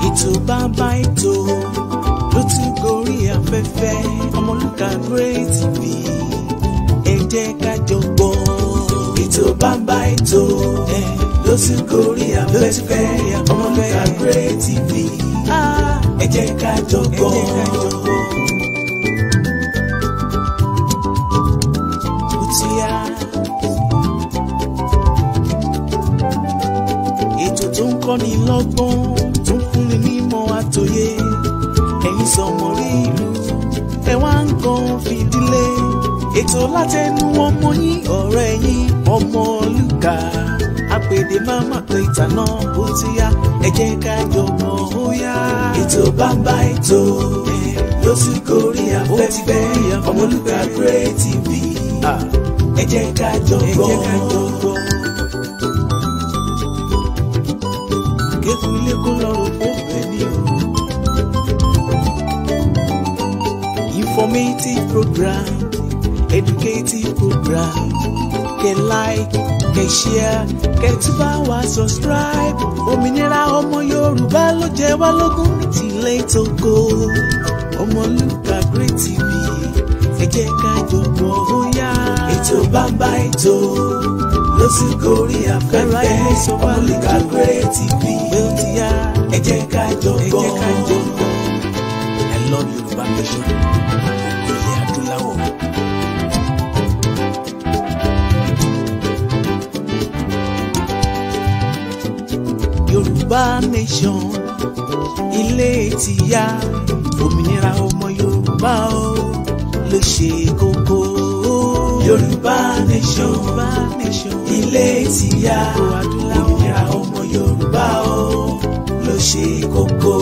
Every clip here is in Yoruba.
Ètò bàbá ètò ló tún gorí afẹ́fẹ́ Ọmọlúkà Great TV ẹ jẹ́ ká jọ gbọ́. Ètò bàbá ètò ló tún gorí afẹ́fẹ́ Ọmọlúkà Great TV ẹ jẹ́ ká jọ gbọ́. Ètò tó ń kọ́ni lọ́gbọ́n tó ń fúnni nímọ̀ àtòyé ẹ̀yin sọmọrí ìlú ẹ wá ń kan fìdílé. Ètò látẹnu ọmọ yín ọ̀rẹ́ yín Ọmọlúkà àpèdè máma pé ìtànà bó ti yá ẹ jẹ́ ká jọ mọ̀ ó yá. Ètò bàbá ètò ló sì gorí afẹ́fẹ́ Ọmọlúkà Great TV ẹ jẹ́ ká jọ gbọ́. Kéku ilé kó lọ́rùn fún ẹni o. Informative program, educative program. Kẹ́ like, kẹ́ share, kẹ́ tún bá wa subscribe. Òmìnira ọmọ Yorùbá ló jẹ wá lógún ní tilé tókó. Ọmọlúkà Great TV ẹ jẹ́ ká jọ gbọ́ ó yá. Ètò bàbá ètò ló sì gorí afẹ́fẹ́ Ọmọlúkà Great TV ẹ jẹ́ ká jọ gbọ́. I love Yorùbá nation, ilẹ̀ adúláwọ̀. Yorùbá nation, ilé tìyá, òmìnira ọmọ Yorùbá o ló ṣe kókó. Yorùbá nation, ilé tìyá, òmìnira ọmọ Yorùbá o ló ṣe kókó.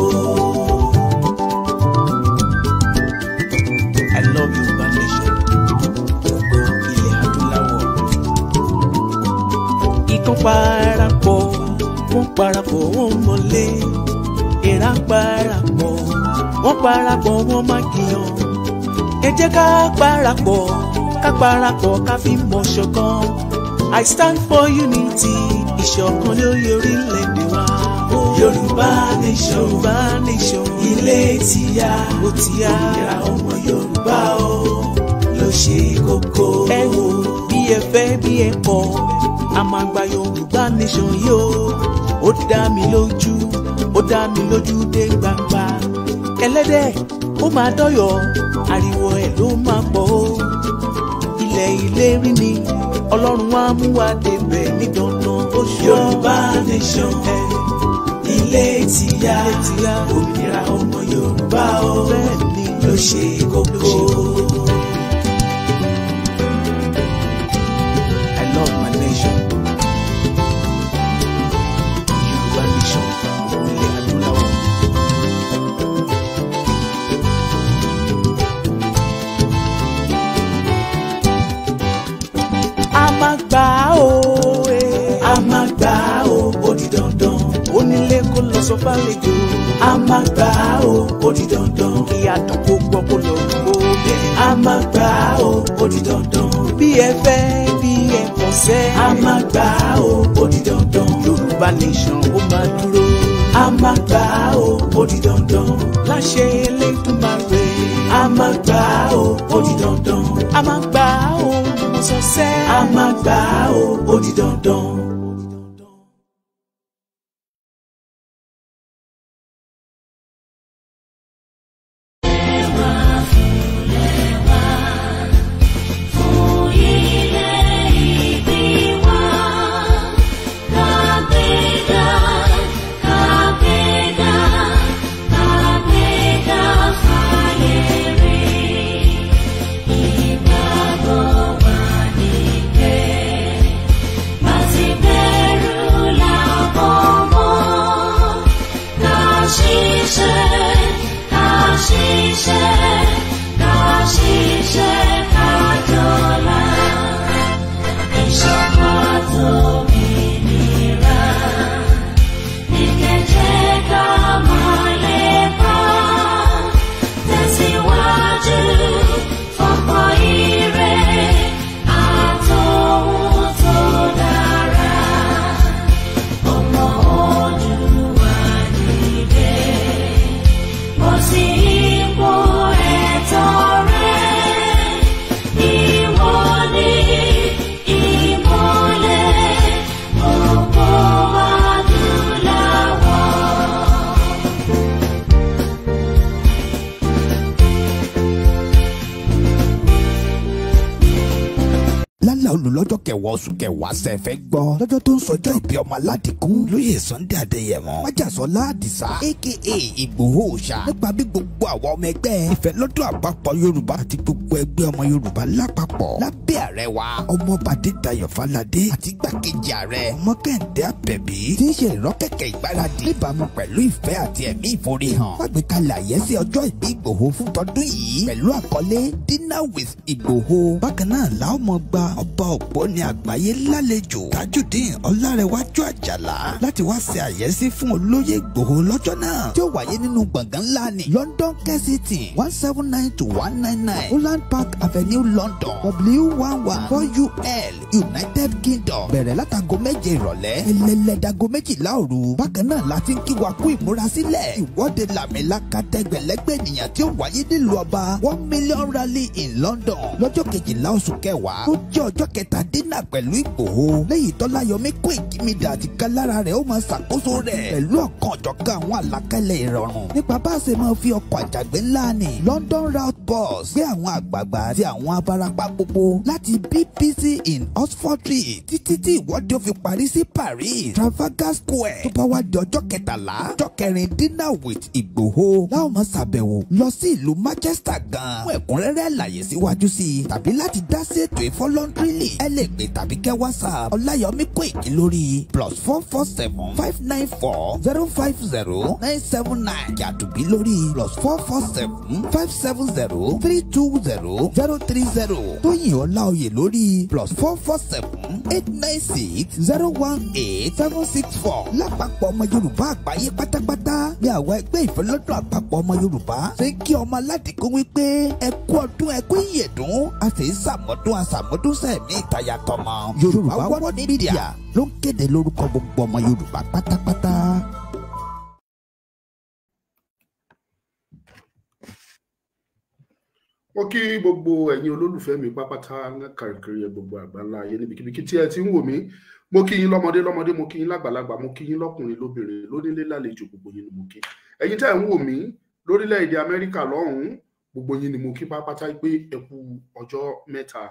I love Yorùbá nation, ilẹ̀ adúláwọ̀. Ikán parapọ̀, wọ́n parapọ̀ wọ́n mọ̀lé. Èèrà parapọ̀, wọ́n parapọ̀ wọ́n má kìyàn. Ẹ jẹ́ ká parapọ̀ ká fi mọ̀ ṣọ̀kan. I stand for unity, ìṣọ̀kan lórí orílẹ̀-èdè wa. Yorùbá nation, ilé tìyá, òmìnira ọmọ Yorùbá o ló ṣe kókó. Ẹ wò bí ẹ fẹ́ bí ẹ kọ̀, a máa gba Yorùbá nation yìí o. Ó dá mi lójú dé gbangba. Ẹlẹ́dẹ̀ ó máa dọ́yọ̀, ariwo ẹ̀ ló máa pọ̀ o. Ilẹ̀ ìlérí ni Ọlọ́run á mú wa débẹ̀ ní dandan ó ṣọ́. Yorùbá nation, ilé tìyá, òmìnira ọmọ Yorùbá o ló ṣe kókó. I love my nation. Yorùbá nation, ilẹ̀ adúláwọ̀. A máa gbà ó ó di dandan. Onílé kó lọ sọ fàlejò. A máa gbà ó ó di dandan. Ìyàtọ̀ kó gbọ́ kó lọ gbó bẹ́ẹ̀. A máa gbà ó ó di dandan. Bí ẹ fẹ́ bí ẹ kọ̀ sẹ́. A máa gbà ó ó di dandan. Yorùbá nation ó máa dúró. A máa gbà ó ó di dandan. Láṣẹ Elédùmarè. A máa gbà ó ó di dandan. A máa gbà ó mo sọ sẹ́. A máa gbà ó ó di dandan. Bye. lọ́jọ́ kẹwàá oṣù kẹwàá ṣẹ̀fẹ̀ gbọ́ lọ́jọ́ tó ń sọjọ́ ìbí ọmọ aládìkún lóyè Sunday Adéyẹmọ májàsọ́lá àdìsá aka Ìgbòho Òòṣà nípa bí gbogbo àwọn ọmọ ẹgbẹ́ ìfẹ́ lọ́dọ̀ àpapọ̀ Yorùbá àti gbogbo ẹgbẹ́ ọmọ Yorùbá lápapọ̀ lábẹ́ ààrẹ wa ọmọọba Adédayọ̀ Fáládé àti igbákejì ààrẹ ọmọ Kẹ́hìndé Àbẹ̀bí tí ń ṣe ìrọ́kẹ̀kẹ̀ ìgbáradì níbàámu pẹ̀lú ìfẹ́ àti ẹ̀mí ìforihàn fàgbékalẹ̀ àyẹ́sí ọjọ́ ìbí Ìgbòho fún tọdún yìí pẹ̀lú àkọlé Dinner with Ìgbòho. Bákan náà la ó mọ gba ọba ògbóni àgbáyé lálejò Tajudeen Ọlárẹ̀wájú Àjàlá láti wá ṣe àyẹ́sí fún olóyè Ìgbòho lọ́jọ́ náà tí ó wáyé nínú gbọ̀ngàn ńlá ní London Kensington 179 to 199 Holland Park Avenue London W11 4UL United Kingdom bẹ̀rẹ̀ látago 7 ìrọ̀lẹ́ ẹlẹ́lẹ́dago 12 òru. Bákan náà la ti ń kí wa kú ìmúrasílẹ̀ ìwọ́de làmìlaka tẹgbẹ̀lẹ́gbẹ̀ ènìyàn tí ó wáyé nílùú ọba 1 million rally in London lọ́jọ́ 12 oṣù kẹwàá tó jẹ́ ọjọ́ kẹta dínà pẹ̀lú Ìgbòho lẹ́yìn tọ́láyọmí kó ìkímidà àti kálára rẹ̀ ó máa ṣàkóso rẹ̀ pẹ̀lú ọ̀kan ọ̀jọ̀kan àwọn àlàkalẹ̀ ìrọ̀rùn nípa bá a ṣe máa fi ọkọ̀ àjàgbé ńlá ní London route bus gbé àwọn àgbààgbà àti àwọn abarapá gbogbo láti BBC in Oxford Street títí tí ìwọ́de ó fi parí sí Paris Trafalgar Square tó bá wá di ọjọ́ 13 ọjọ́ 4 dinner with Ìgbòho láwọn máa ṣàbẹ̀wò lọ sí ìlú Manchester gan fún ẹ̀kúnrẹ́rẹ́ àlàyé síwájú sí i tàbí láti dá sí ètò ìfọlọ́ndrìlì ẹ lè pè tàbí kẹ́ WhatsApp Ọláyọmí Kóìkí lórí +447 594 050 979 Yàtúbí lórí +447 570 320 030 Tóyìn Ọláoyè lórí +447 896 018 764 lápapọ̀ ọmọ Yorùbá àgbáyé pátápátá ní àwọn ẹgbẹ́ ìfẹ́lọ́dún àpapọ̀ ọmọ Yorùbá ṣe kí ọmọ aládìkún wípé ẹ kú ọdún ẹ kú ìyèdún a sì ń ṣàmọ́dún sẹ́ẹ̀mí ìtayà tọmọ Yorùbá World Media ló ń kéde lórúkọ gbogbo ọmọ Yorùbá pátápátá. mo kí gbogbo ẹ̀yin olólùfẹ́ mi pápátá káàkiri gbogbo àgbáńlá ayé níbikíbi tí ẹ ti ń wò mí mo kí yín lọ́mọdé mo kí yín lágbàlagbà mo kí yín lọ́kùnrin lóbìnrin lónílé lálejò gbogbo yín ni mo kí ẹ̀yin tẹ́ ń wò mí lórílẹ̀-èdè Amẹ́ríkà lọ́hùn-ún gbogbo yín ni mo kí pápátá pé ẹ kú ọjọ́ mẹ́ta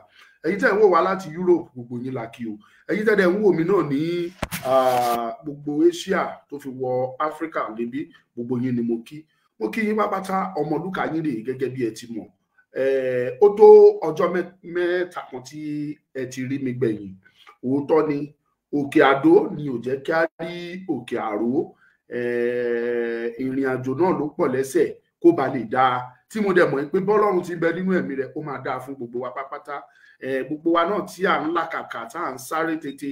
ẹ̀yin tẹ́ ń wò wá láti Europe gbogbo yín la kí o ẹ̀yin tẹ́ dẹ̀ ń wò mí náà ní gbogbo Asia tó fi wọ Africa lébi gbogbo yín ni mo kí yín pápátá Ọmọlúkà yín rèé gẹ́gẹ́ bí ẹ ti mọ̀ ó tó ọjọ́ mẹ́ta kan tí ẹ ti rí mi gbẹ̀yìn òótọ́ ni Òkè Àdó ni ò jẹ́ kí á rí Òkè Àró ìrìn àjò náà ló pọ̀ lẹ́sẹ̀ kó ba lè dáa tí mo dẹ̀ mọ̀ pé bọ́lọ́run ti bẹ nínú ẹ̀mí rẹ̀ ó máa dáa fún gbogbo wa pápátá gbogbo wa náà tí à ń làkàkà tá à ń sáré tètè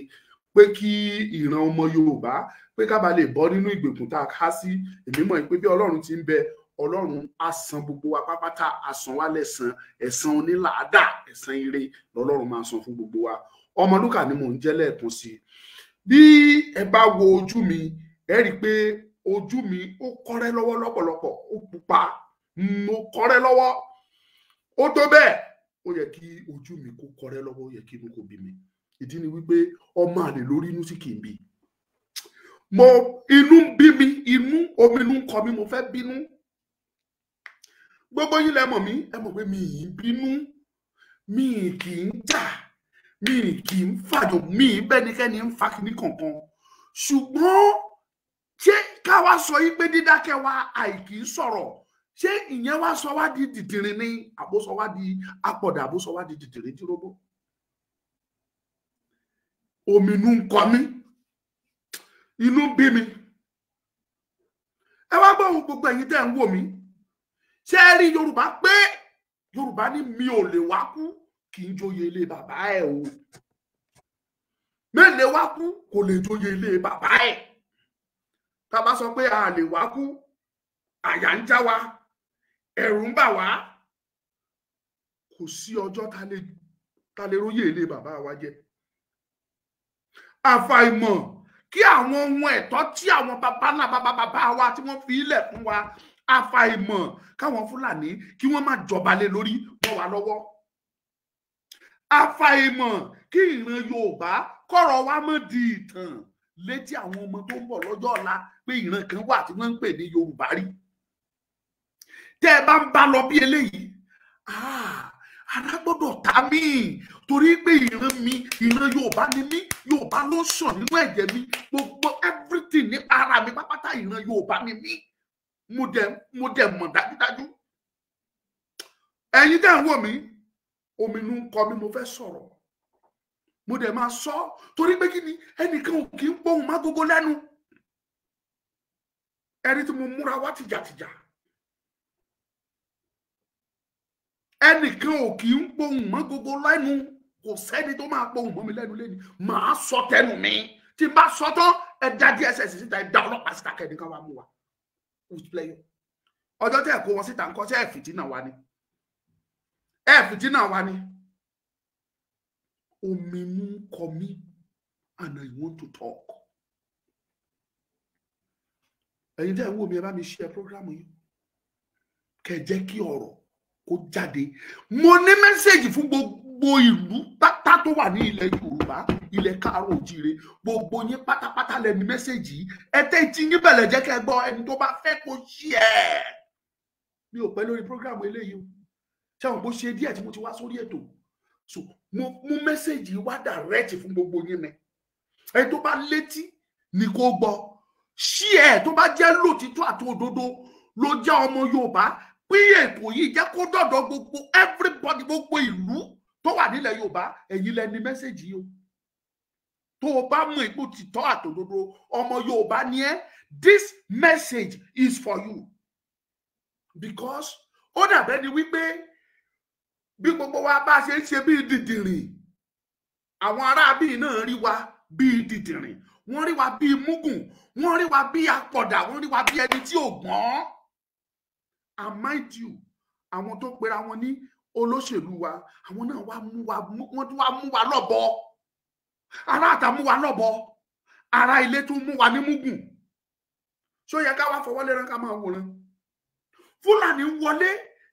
pé kí ìran ọmọ Yorùbá pé ká ba lè bọ́ nínú ìgbèkùn tá a há sí èmi mọ̀ pé bí Ọlọ́run ti ń bẹ Ọlọ́run á san gbogbo wa pápátá á san wá lẹ́san ẹ̀san onílàádà ẹ̀san ire lọ́lọ́run máa san fún gbogbo wa Ọmọlúkà ni mò ń jẹ́ lẹ́ẹ̀kan sí i bí ẹ bá wo ojú mi ẹ rí i pé ojú mi ó kọ́rẹ́ lọ́wọ́ lọ́pọ̀lọpọ̀ ó pupa mo kọ́rẹ́ lọ́wọ́ ó tó bẹ́ẹ̀ ó yẹ kí ojú mi kó kọ́rẹ́ lọ́wọ́ ó yẹ kí inú kó bí mi ìdí ni wípé ọmọ àlè lórí inú sì kì í bí mo inú ń bí mi omi inú ń kọ mi mo fẹ́ bínú gbogbo yín lẹ mọ̀ mí ẹ mọ̀ pé mi ì bínú mi kì í jà mi kì í fàjò mi bẹ́nikẹ́ni ń fa kíní kankan ṣùgbọ́n ṣé ká wá sọ yí pé dídákẹ́ wa àìkì í sọ̀rọ̀ ṣé ìyẹn wá sọ wá di dìdìrín ní àbó sọ wá di apọ̀dà àbó sọ wá di dìdìrín díròbó omi inú ń kọ mí inú bí mi ẹ wá gbọ́ ohun gbogbo ẹ̀yin tẹ́ ń wò mí ṣé ẹ rí Yorùbá pé Yorùbá ní mi ò lè wá kú kì í joyè ilé bàbá ẹ o mélèé wá kú kò lè joyè ilé bàbá ẹ tá bá sọ pé a lè wá kú àyà ń já wa ẹ̀rù ń bà wá kò sí ọjọ́ ta lè róyè ilé bàbá wa jẹ àfàìmọ̀ kí àwọn ohun ẹ̀tọ́ tí àwọn bàbá wa tí wọ́n fi ilẹ̀ fún wa àfàìmọ̀ káwọn Fúlàní kí wọ́n má jọba lé lórí mọ́ wa lọ́wọ́ àfàìmọ̀ kí ìran Yorùbá kọ́rọ̀ wa mọ́ di ìtàn létí àwọn ọmọ tó ń bọ̀ lọ́jọ́ ọ̀la pé ìran kan wà tí wọ́n ń pè ní Yorùbá rí tẹ́ ẹ bá ń bá lọ bí eléyìí ara gbọ́dọ̀ ta mí torí pé ìran mi ìran Yorùbá ni mí, Yorùbá ló sàn nínú ẹ̀jẹ̀ mi, gbogbo everything ní ara mi pápátá ìran Yorùbá ni mí. Mo dẹ̀ mọ̀ dájúdájú. Ẹ̀yin tẹ́ ń wò mí, ominú ń kọ mí, mo fẹ́ sọ̀rọ̀. Mo dẹ̀ máa sọ torí pé kí ni ẹnìkan ò kì í pohùn má gógó lẹ́nu. Ẹni tí mo múra wá tìjàtìjà. Ẹnìkan ò kì í pohùn má gógó lẹ́nu. Kò sẹ́ni tó máa pohùn mọ́ mi lẹ́nu lẹ́ni. Màá sọ tẹnu mi. Tí n bá sọ tán, ẹ dá DSS síta, ẹ dá ọlọ́pàá síta kẹ́nìkan wá mú wa. Who's playing? Ọjọ́ tẹ́ ẹ̀ kó wọn síta ńkọ́ sí ẹ̀ fìtínà wa ni. Ẹ̀ fìtínà wa ni. Ominú kọ mí and I want to talk. Ẹ̀yin tẹ́ ẹ̀ wò mí, ẹ bá mi share program yìí. Kẹ́ jẹ́ kí ọ̀rọ̀ kó jáde. Mo ní mẹ́sẹ̀gì fún gbogbo ìlú pátá tó wà ní ilẹ̀ Yorùbá, ilẹ̀ Káàárọ̀ Oòjíire. Gbogbo yín pátápátá lẹ ní mẹ́sẹ̀gì. Ẹ tẹ́ tí yín bẹ̀lẹ̀ jẹ́ kẹ́ gbọ́, ẹni tó bá fẹ́ kó share. Mi ò pẹ́ lórí program eléyìí o. Ṣé àwọn bó ṣe díẹ̀ tí mo ti wá sórí ètò. So mo mú mẹ́sẹ̀gì wá direct fún gbogbo yín ni. Ẹni tó bá létí ni kó gbọ́. Share tó bá jẹ́ lòtítọ́ àti òdodo ló jẹ́ ọmọ Yorùbá. Pé ètò yìí jẹ́ kó dọ̀dọ̀ gbogbo everybody, gbogbo ìlú tó wà nílẹ̀ Yorùbá. Ẹ̀yin lẹ ní mẹ́sẹ̀gì yìí o. Tó o bá mú ipò títọ́ àti òdodo ọmọ Yorùbá ni ẹ́, this message is for you. Because ó dàbẹ́ ni wípé bí gbogbo wa bá ṣe ń ṣe bí dìdìrìn, àwọn ará bí náà rí wa bí dìdìrìn, wọ́n rí wa bí múgùn, wọ́n rí wa bí apọ̀dà, wọ́n rí wa bí ẹni tí ò gbọ́n. And mind you, àwọn tó pera wọn ní olóṣèlú wa, àwọn náà wá mú wa, wọ́n tún wá mú wa lọ́bọ. Ará àta mú wa lọ́bọ, ará ilé tún mú wa ní múgùn. Ṣó yẹ ká wá fọwọ́ lẹ́rán ká máa wòran? Fúlàní wọlé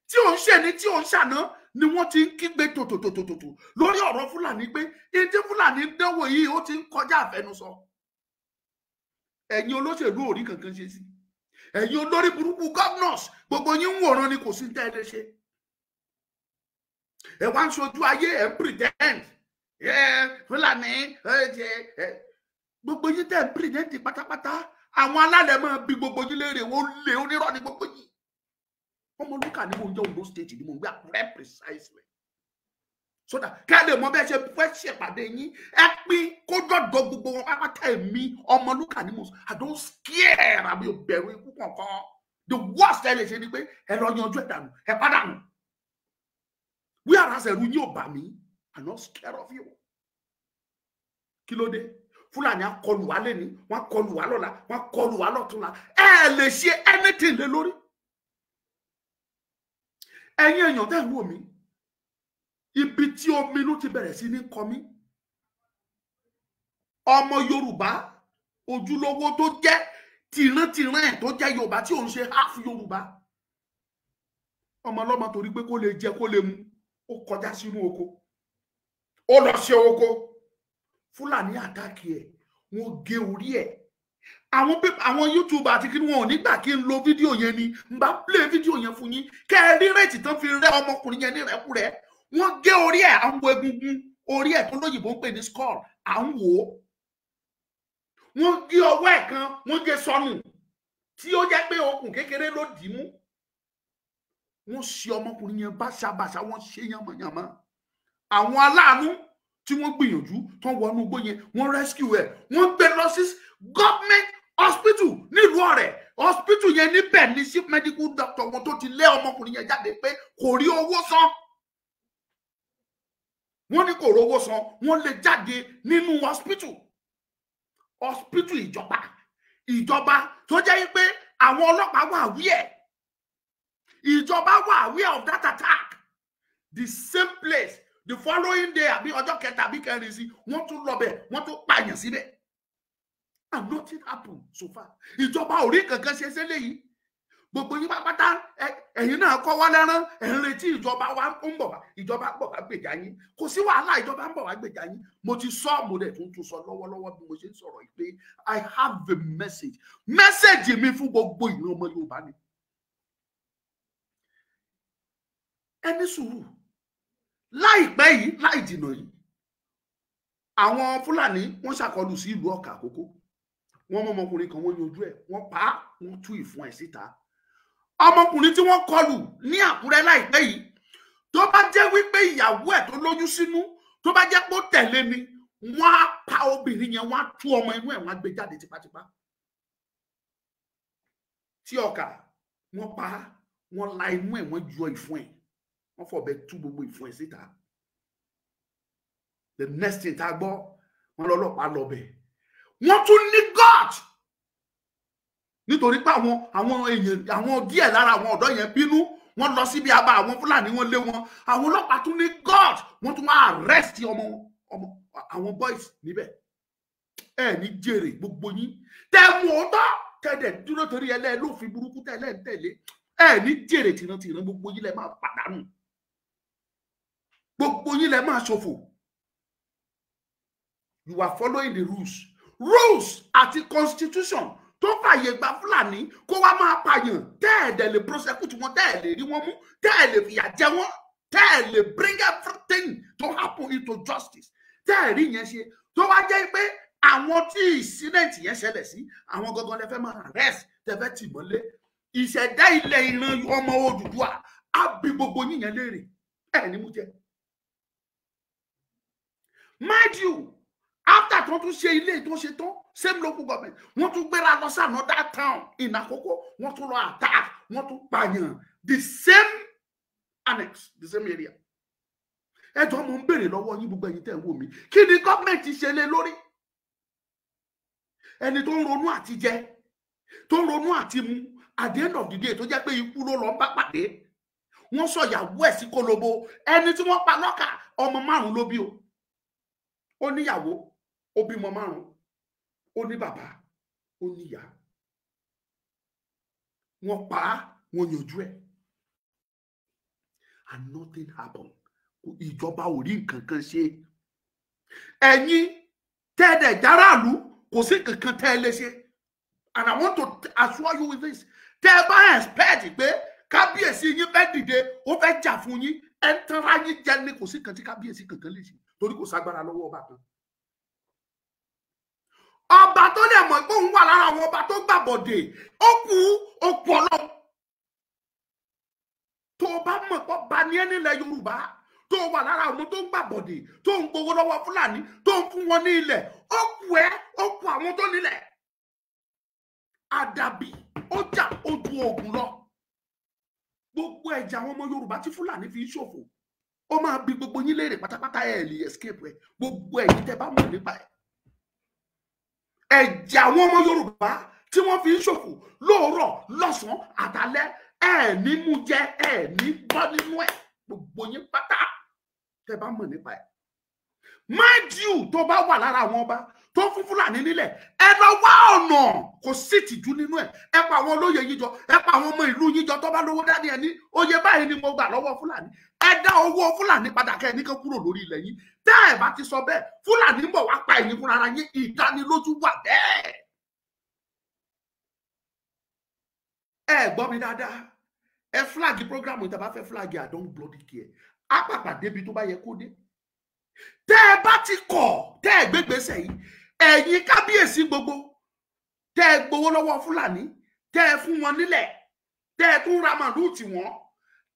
tí ò ń ṣe ní tí ò ń ṣàná ni wọ́n ti ń kígbe tòtòtòtòtò lórí ọ̀rọ̀ Fúlàní pé èyí tí Fúlàní dánwò yìí ó ti ń kọjá àfẹnusọ. Ẹ̀yin olóṣèlú ò rí kankan ṣe sí. Ẹ̀yin olórí burúkú governors gbogbo yín ń wòran ni kò sí tẹ́ ẹ lè ṣe. Ẹ wá ń ṣojú ayé ẹ ń pretend. Fúlàní gbogbo yín tẹ́ ń pretend pátápátá. Àwọn alálẹ̀ máa bi gbogbo yín léèrè wọ́n lé onírọ́ ní gbogbo yín. Ọmọlúkà ni mo ń jẹ́ Ondo state ni mo ń gbé àpẹẹrẹ precisely. So that kẹ́lẹ̀ mọ bẹ́ẹ̀ ṣe fẹ́ ṣèpàdé yín ẹ pín kó dọ̀dọ̀ gbogbo wọn pápátá èmi Ọmọlúkà ni mo I don't scare àbí òbẹ̀rù ikú kankan. The worst ẹ lè ṣe ni pé ẹ lọ yanjú ẹ dànù ẹ pàdánù. Whereas ẹ̀rù yín ò bà mí, I'm not scared of you. Kí ló dé? Fúlàní á kọlù wá lẹ́ni, wọ́n á kọlù wá lọ́la, wọ́n á kọlù wá lọ́túnla. Ẹ lè ṣe anything lé lórí. Ẹ̀yin èèyàn tẹ́ ń wò mí, ibi tí ominú ti bẹ̀rẹ̀ sí ní kọ mí. Ọmọ Yorùbá ojúlówó tó jẹ́ tìrántìrán ẹ̀ tó jẹ́ Yorùbá tí òun ṣe half Yorùbá. Ọmọ ọlọ́mọ torí pé kó lè jẹ kó lè mu, ó kọjá sínú oko. Ó lọ ṣe oko. Fúlàní àtàkì ẹ̀, wọ́n gé orí ẹ̀. Àwọn YouTuber àti kí wọn ò nígbà kí n lo fídíò yẹn ni n bá play fídíò yẹn fún yín kẹ́ ẹ rí rẹ́ẹ̀tì tán fi rẹ́ ọmọkùnrin yẹn ní rẹ́kúrẹ́. Wọ́n gé orí ẹ̀, à ń wo egungun orí ẹ̀ tó lóyìnbó ń pè ní skull, à ń wò ó. Wọ́n gé ọwọ́ ẹ̀ kan, wọ́n gé sọnù tí ó jẹ́ pé okùn kékeré ló dì í mú. Wọ́n ṣe ọmọkùnrin yẹn báṣabàṣá, wọ́n ṣe yánmọ̀yánmọ̀. Àwọn aláàánú tí wọ́n gbìyànjú tó wọnú igbó yẹn, wọ́n rescue ẹ̀, wọ́n gbé lọ sí government hospital nílùú Ọ̀rẹ́. Hospital yẹn níbẹ̀ ní chief medical doctor wọn tó ti lé ọmọkùnrin yẹn jáde pé kò rí owó san. Wọ́n ní kò rówó san, wọ́n lè jáde nínú hospital ìjọba tó jẹ́ pé àwọn ọlọ́pàá wà aware. Ìjọba wà aware of that attack. The same place the following day àbí ọjọ́ kẹta àbí kẹrin sí wọ́n tún lọ bẹ̀, wọ́n tún pààyàn síbẹ̀. And nothing happened so far. Ìjọba ò rí kankan ṣe sílẹ̀ yìí. Gbogbo yín pátá ẹ̀yin náà kọ́ wá lẹ́rán, ẹ̀ ń retí ìjọba wa ń bọ̀ wá, ìjọba ń bọ̀ wá gbèjà yín. Kò sí wàhálà, ìjọba ń bọ̀ wá gbèjà yín. Mo ti sọ, mo dẹ̀ tún sọ lọ́wọ́lọ́wọ́ bí mo ṣe ń sọ̀rọ̀ yìí pé I have a message. Message mi fún gbogbo ìran ọmọ Yorùbá ni. Ẹ ní sùúrù. láìpẹ́ yìí láì jìnnà yìí àwọn Fúlàní wọ́n ṣàkọlù sí ìlú Ọ̀kà Àkókó, wọ́n mọ ọmọkùnrin kan, wọ́n yanjú ẹ̀, wọ́n pa á, wọ́n tú ìfun ẹ̀ síta. Ọmọkùnrin tí wọ́n kọlù ní Àkúrẹ́ láìpẹ́ yìí, tó bá jẹ́ wípé ìyàwó ẹ̀ tó lóyún sínú, tó bá jẹ́ pé ó tẹ̀lé ni, wọ́n á pa obìnrin yẹn, wọ́n á tú ọmọ inú ẹ̀, wọ́n á gbé jáde tipátipá. Tí Ọ̀kà wọ́n pa á, wọ́n la inú ẹ̀, wọ́n yọ ìfun ẹ̀, wọ́n fọ̀bẹ tú gbogbo ìfun ẹ̀ síta. The next thing tá a gbọ́, wọ́n lọ́lọ́pàá lọ bẹ̀, wọ́n tún ní God nítorí pé àwọn èèyàn, àwọn díẹ̀ lára àwọn ọ̀dọ́ yẹn bínú, wọ́n lọ síbi àbá àwọn Fúlàní, wọ́n lé wọn. Àwọn ọlọ́pàá tún ní God, wọ́n tún máa arrest àwọn boys níbẹ̀. Ẹ ní jèrè gbogbo yín tẹ́ mú ọ̀tọ̀ tẹ́dẹ̀ dúró torí ẹlẹ́ẹ̀lófin burúkú tẹ́lẹ̀ ń tẹ̀lé. Ẹ ní jèrè tìrantìran, gbogbo yín lẹ máa pàdánù, gbogbo yín lẹ máa ṣòfò. You are following the rules àti constitution tó fàyè gba Fúlàní kó wá máa pààyàn, tẹ́ ẹ̀ dẹ̀ lè prosecute wọn, tẹ́ ẹ̀ lè rí wọn mú, tẹ́ ẹ̀ lè fìyà jẹ wọn, tẹ́ ẹ̀ lè bring everything to happen into justice, tẹ́ ẹ̀ rí yẹn ṣe. Tó wá jẹ́ pé àwọn tí incident yẹn ṣẹlẹ̀ sí, àwọn gangan lè fẹ́ máa arrest, tẹ́ fẹ́ tì mọ́lé. Ìṣẹ̀dá ilẹ̀ ìran ọmọ Odùduwà á bí gbogbo yín yẹn léèrè, ẹ̀ ní mú jẹ. Mind you, after tó tún ṣe ilé tó ṣe tán, same local government, wọ́n tún gbéra lọ sí another town in Àkókó, wọ́n tún lọ attack, wọ́n tún pààyàn the same annex, the same area. Ẹjọ́ mo ń béèrè lọ́wọ́ yín gbogbo ẹ̀yin tẹ́ ń wò mí, kí ni gọ́ọ̀mẹ̀ntì ṣe lé lórí? Ẹni tó ń ronú àti jẹ, tó ń ronú àti mu, at the end of the day tó jẹ́ pé ikú ló lọ bá pàdé, wọ́n sọ ìyàwó ẹ̀ sí kólóbó. Ẹni tí wọ́n pa lọ́kà, ọmọ 5 ló bí o, ó níyàwó, ó bímọ 5, ó ní bàbá, ó níyà. Wọ́n pa á, wọ́n yanjú ẹ̀, and nothing happened. Ìjọba ò rí nǹkan kan ṣe. Ẹ̀yin tẹ́ẹ̀dẹ̀ járàlú, kò sí nǹkan kan tẹ́ ẹ lè ṣe. And I want to assure you with this, tẹ́ ẹ bá expect pé kábíyèsí yín fẹ́ dìde, ó fẹ́ jà fún yín, ẹ ń tanra yín jẹ ní, kò sí nǹkan tí kábíyèsí kankan lè ṣe, torí kò ságbára lọ́wọ́ ọba kan. Ọba tó lè mọ̀ pé òun wà lára àwọn ọba tó gbàbọ̀dè, ó kú Ọlọ́run. Tó bá mọ̀ pé ọba ní ẹni ilẹ̀ Yorùbá, tó wà lára àwọn tó gbàbọ̀dè, tó ń gbowó lọ́wọ́ Fúlàní, tó ń fún wọn ní ilẹ̀, ó kú àwọn tó nílẹ̀. Àdàbí ó jà ojú ogun lọ. Gbogbo ẹ̀jẹ̀ àwọn ọmọ Yorùbá tí Fúlàní fi ṣòfò, ó máa bi gbogbo yín léèrè pátápátá, ẹ̀ lè escape ẹ̀. Gbogbo ẹ̀yin tẹ́ bá mọ̀ nípa ẹ̀. Ẹ̀jẹ̀ àwọn ọmọ Yorùbá tí wọ́n fi ń ṣòfò lóòrọ̀, lọ́sàn-án, àtàlẹ́, ẹ̀ ní mú jẹ, ẹ̀ ní bọ́ nínú ẹ̀. Gbogbo yín pátá tẹ́ bá mọ̀ nípa ẹ̀. Mind you, tó bá wà lára àwọn ọba tó fún Fúlàní nílẹ̀, ẹ lọ wá ọ̀nà, kò sí ìtìjú nínú ẹ̀. Ẹ pa àwọn olóyè yín jọ, ẹ pa àwọn ọmọ ìlú yín jọ, tó bá lówó dání ẹni, oyè báyìí ni mo gbà lọ́wọ́ Fúlàní. Ẹ dá owó Fúlàní padà kẹ́ ẹ ní kó kúrò lórí ilẹ̀ yín. Tẹ́ ẹ bá ti sọ bẹ́ẹ̀, Fúlàní ń bọ̀ wá pa ẹ̀yin fúnra yín, ìdánilójú wà bẹ́ẹ̀. Ẹ gbọ́ mi dáadáa, ẹ flag program ìtàbá fẹ́ flag, I don't bloody care. Á pàpà débi tó bá yẹ kó dé. Tẹ́ ẹ bá ti kọ̀, tẹ́ ẹ gbégbèsè yìí, ẹ̀yin kábíyèsí gbogbo, tẹ́ ẹ gbowó lọ́wọ́ Fúlàní, tẹ́ ẹ fún wọn nílẹ̀, tẹ́ ẹ tún ra màlúù tì wọ́n,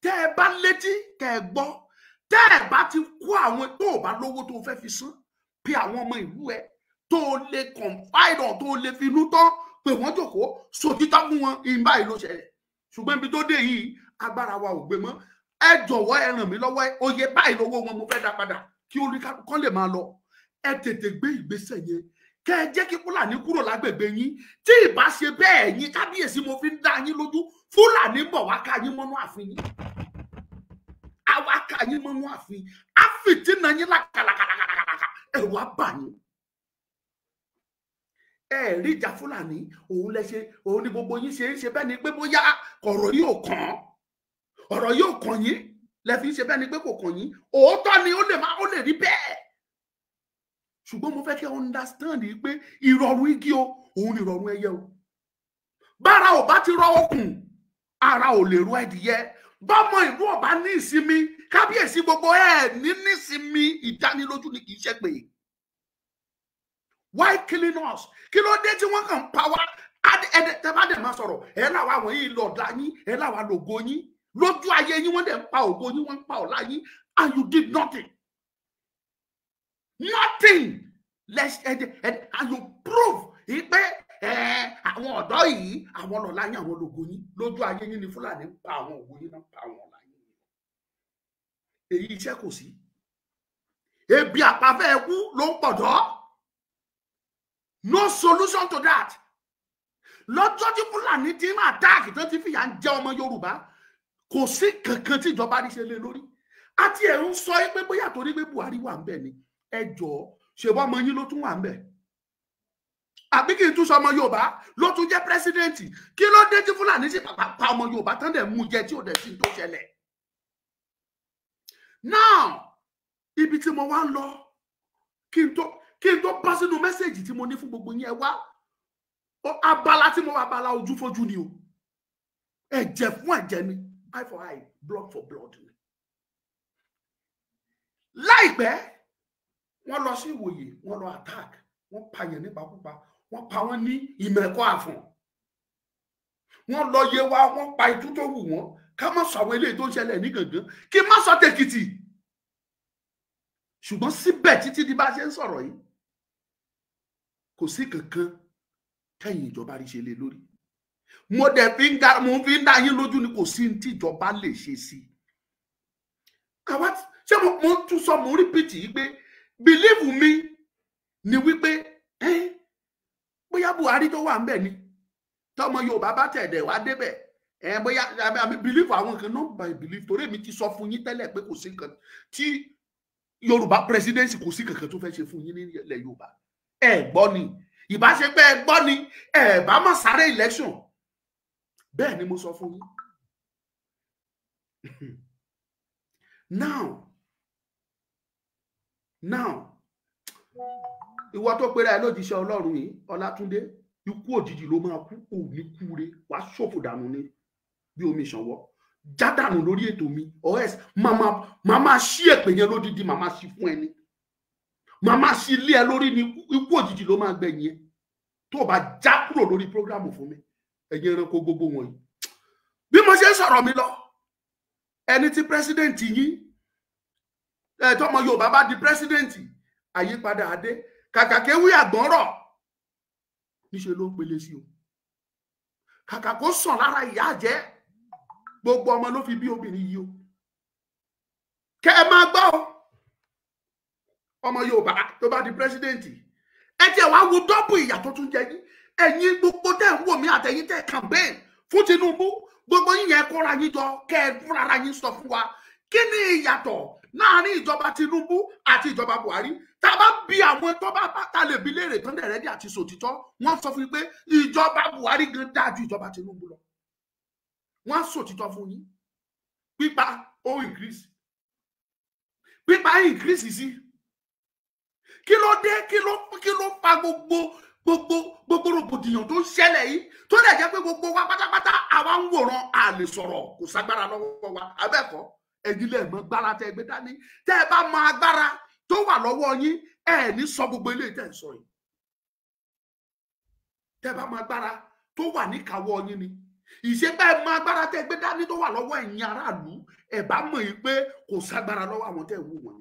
tẹ́ ẹ bá létí, tẹ́ ẹ gbọ́, tẹ́ ẹ bá ti kó àwọn tó bá lówó tó fẹ́ fi san, bí àwọn ọmọ ìlú ẹ tó lè confide on, tó lè fi inú tán, pé wọ́n jókòó sòtítọ́ fún wọn, ìbá ìlú ṣẹlẹ̀. Ṣùgbọ́n ibi tó dé yìí, agbára wa ò gbé mọ́. Ẹ jọ̀wọ́ ẹ ràn mí lọ́wọ́, oyè báyìí lówó wọn mo fẹ́ dá padà, kí oríkàkọ́ lè máa lọ. Ẹ tètè gbé ìgbésẹ̀ yẹn, kẹ́ ẹ jẹ́ kí Fúlàní kúrò lágbègbè yín. Tí ìbá ṣe bẹ́ẹ̀, yín kábíyèsí, mo fi ń dá yín lójú, Fúlàní bọ̀ wá ká yín mọ́nú ààfin yín. Àwa ká yín mọ́nú ààfin, á fìtínà yín lákàlàkàlàkàlàkà, ẹ̀rù á bà yín. Ẹ rí ìjà Fúlàní, òun lẹ ṣe, òun ni gbogbo yín ṣe ń ṣe bẹ́ẹ̀ ni pé bóyá ọ̀rọ̀ yóò kàn, ọ̀rọ̀ yóò kàn yín, lẹ fi ń ṣe bẹ́ẹ̀ ni pé kò kàn yín. Òótọ́ ni ó lè rí bẹ́ẹ̀. Ṣùgbọ́n mo fẹ́ kí understand yìí pé ìrọ̀rùn igi o, òun ni ìrọ̀rùn ẹyẹ o. Bára ò bá ti rọ okùn, ara ò lè rọ ẹdìyẹ. bọ́mọ ìlú ọba ní ìsinmi kábíyèsí gbogbo ní nísinmi ìdánilójú ni kì í ṣe pé why killing us? Kí ló dé tí wọ́n kàn pa wá tẹ́ bá dẹ̀ máa sọ̀rọ̀ láwa wọ̀nyí lọ̀dá yín láwa lògo yín lójú ayé yín wọ́n dẹ̀ ń pa ògo yín wọ́n ń pa ọ̀la yín and you did nothing and you prove pé àwọn ọ̀dọ́ yìí àwọn lọ̀la yín àwọn lògo yín lójú ayé yín ni Fúlàní ń pa àwọn ògo yín náà pa àwọn ọ̀la yín èyí iṣẹ́ kò sí ebi àpafẹ́ ẹkú ló ń pọ̀jọ́. No solution to that. Lọ́jọ́ tí Fúlàní ti ń attack tó ti fìyà ń jẹ ọmọ Yorùbá kò sí kankan tí ìjọba rí ṣe lé lórí. Àti ẹ̀ ń sọ pé bóyá torí pé Buhari wà ń bẹ̀ ni ẹ jọ̀ọ́ ṣe bọ́ ọmọ yín ló tún wà ń bẹ̀. Àbí kí n tún sọ ọmọ Yorùbá ló tún jẹ́ pírẹsidẹ́ǹtì kí ló dé tí Fúlàní sì pa ọmọ Yorùbá tán dẹ̀ mú jẹ tí ò dẹ̀ sí tó ṣẹlẹ̀. Now ibi tí mo wá ń lọ kí n tó bá sínú mẹ́sẹ̀jì tí mo ní fún gbogbo yín ẹ wá abala tí mo wá abala ojú fojú ni o ẹ̀jẹ̀ fún ẹ̀jẹ̀ ni eye for eye blood for blood ni. Láìpẹ́ wọ́n lọ sí Ìwòyè wọ́n lọ attack wọ́n pààyàn nípakúpa wọ́n pa wọ́n ní Ìmẹ̀kọ Àfọ̀n wọ́n lọ yé wa wọ́n pa itú tó wù wọ́n ká má sọ àwọn eléyìí tó ń ṣẹlẹ̀ ní Gàngán kí má sọ tèkìtì ṣùgbọ́n síbẹ̀ títí di bá ṣe ń sọ̀rọ̀ yìí kò sí kankan tẹ̀yìn ìjọba rí ṣe lé lórí mo fi ń dá yín lójú ni kò sí tí ìjọba lè ṣe sí àwa ṣé mo tún sọ mo rípìtì yìí pé bìlíìfù mi ni wípé bóyá Buhari tó wà ń bẹ̀ ni tọmọ Yorùbá bá tẹ̀dẹ̀ wá débẹ̀ bóyá àmì bìlíìfù àwọn kan náà by bìlíìfù torí èmi ti sọ fún yín tẹ́lẹ̀ pé kò sí nǹkan tí Yorùbá presidency kò sí kankan tó fẹ́ ṣe fún yín ní ilẹ̀ Yorùbá ẹ gbọ́ ni ìbáṣepẹ́ ẹ gbọ́ ni ẹ bá má sáré election bẹ́ẹ̀ ni mo sọ fún yín. now ìwọ tó pera ẹ lójíṣẹ́ Ọlọ́run yìí Ọlátúndé ikú òjijì ló máa kú òní kúre wàá ṣòfò dànù ni bí omi ìṣànwọ́ jádànù lórí ètò mi os màmá ṣí èpè yẹn lódìdí màmá ṣí fún ẹni màmá ṣí ilé ẹ lórí ni ikú òjijì ló máa gbẹ̀yìn ẹ tó bá já kúrò lórí prógrámù fún mi ẹ̀yin ẹranko gbogbo wọ̀nyí bí mo ṣe sọ̀rọ̀ mi lọ ẹni tí pírẹsidẹ́ǹtì yín tọmọ Yorùbá bá di pírẹsidẹ́ǹtì àyípadà adé kàkà kéwì àgbọ̀nrọ̀ níṣẹ́ ló ń pele sí o kàkà kó sàn lára ìyá jẹ́ gbogbo ọmọ ló fi bí obìnrin yìí o kẹ ẹ máa gbọ́ ọmọ Yorùbá tó bá di pírẹsidẹ́ǹtì ẹ tiẹ̀ wá wo dọ́bù ìyà tó tún jẹ yín ẹ̀yin gbogbo tẹ́ ń wò mí àtẹ̀yin tẹ́ campaign fún Tinubu gbogbo yín yẹn kóra yín jọ kẹ ẹ fúnra ara yín sọ fún wa kí ni ìyàtọ̀ láàrin ìjọba Tinubu àti ìjọba Buhari tá a bá bí àwọn tó bá ta lè bi léèrè tán dẹ̀ rẹ́dí àti sòtítọ́ wọ́n sọ fún yín pé ìjọba Buhari gan dáa ju ìjọba Tinubu lọ wọ́n sòtítọ́ fún yín pípa ó increase pípa increase sí kí ló dé kí ló fa gbogbo rògbòdìyàn tó ń ṣẹlẹ̀ yìí tó dẹ̀ jẹ́ pé gbogbo wa pátápátá àwa ń wòran a lè sọ̀rọ̀ kò ságbára lọ́wọ́ wa abẹ́ẹ̀kọ́ ẹ̀yin lè mọ gbára tẹ́ gbé dání tẹ́ ẹ bá mọ agbára tó wà lọ́wọ́ yín ẹ ní sọ gbogbo eléyìí tẹ́ ń sọ yìí tẹ́ ẹ bá mọ agbára tó wà níkàáwọ́ yín ni ìṣẹ́gbẹ́ mọ agbára tẹ́ gbé dání tó wà lọ́wọ́ ẹ̀yin aráàlú ẹ bá mọ̀ yìí pé kò ságbára lọ́wọ́ àwọn tẹ́ wù wọ́n.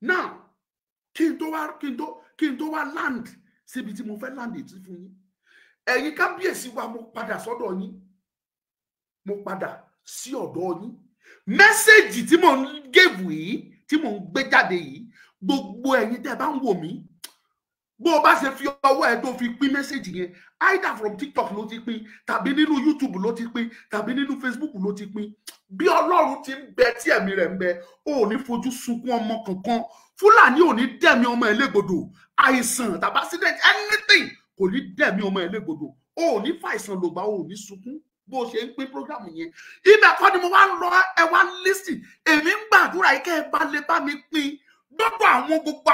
now kí n tó wá land síbi tí mo fẹ́ land ètí fún yín ẹ̀yin kábíyèsí wa mo padà sọ́dọ̀ yín mo padà sí ọ̀dọ̀ yín mẹ́sẹ̀jì tí mò ń gèvù yìí tí mò ń gbé jáde yìí gbogbo ẹ̀yin tẹ́ bá ń wò mí bó o bá ṣe fi ọwọ́ ẹ tó fi pín mẹ́sẹ̀jì yẹn either from TikTok ló ti pín tàbí nínú YouTube ló ti pín tàbí nínú Facebook ló ti pín bí Ọlọ́run ti ń bẹ tí ẹ̀mí rẹ̀ ń bẹ ó ò ní fojú sunkún ọmọ kankan Fúlàní ò ní dẹ̀mí ọmọ ẹlẹ́gbọdọ àìsàn tàbí accident anything kò ní dẹ̀mí ọmọ ẹlẹ́gbọdọ ó ò ní fàìsàn lògbà ó ò ní sunkún bó ṣe ń pín program yẹn ibẹ̀ kọ́ ni mo wá ń lọ ẹ wá lísì èmi ń gbàdúrà yìí kẹ́ ẹ bá lè bá mi pín gbogbo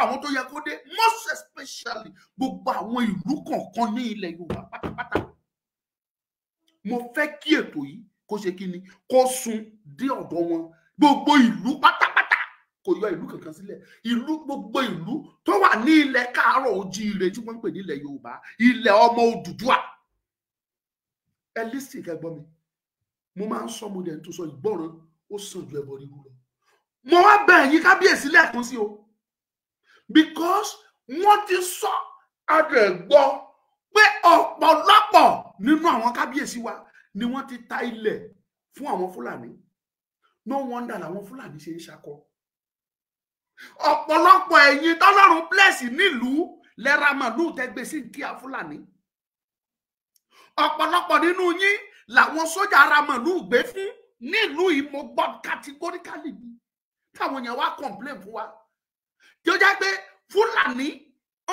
àwọn tó yẹ kó dé most especially gbogbo àwọn ìlú kọ̀ọ̀kan ní ilẹ̀ Yorùbá pátápátá mo fẹ́ kí ètò yìí kó ṣe kí ni kó sún dé ọ̀dọ̀ wọn gbogbo ìlú pátápátá kò yọ ìlú kankan sílẹ̀ ìlú gbogbo ìlú tó wà ní ilẹ̀ káàárọ̀ oòjíire tí wọ́n ń pè ní ilẹ̀ Yorùbá ilẹ̀ ọmọ Odùduwà ẹ lísì kẹgbọ́n mi mo máa ń sọ mo dẹ̀ ń tó sọ ìgbọràn ó sàn ju ẹbọ rírú lọ mo wá bẹ̀ yín kábíyèsí lẹ́ẹ̀kan sí o because wọ́n ti sọ àdẹ̀gbọ́ pé ọ̀pọ̀lọpọ̀ nínú àwọn kábíyèsí wa ni wọ́n ti ta ilẹ̀ fún àwọn Fúlàní no wonder làwọn Fúlàní ṣe ń ṣakọ ọ̀pọ̀lọpọ̀ ẹ̀yin tọ́lọ́run bless nílùú lẹ́ra màlúù tẹ́gbẹ́ sí kíá Fúlàní ọ̀pọ̀lọpọ̀ nínú yín làwọn sójà ara màlúù gbé fún nílùú ìmọ̀gbọ́n categorically táwọn yẹn wá complain fún wa tí ó jẹ́ pé Fúlàní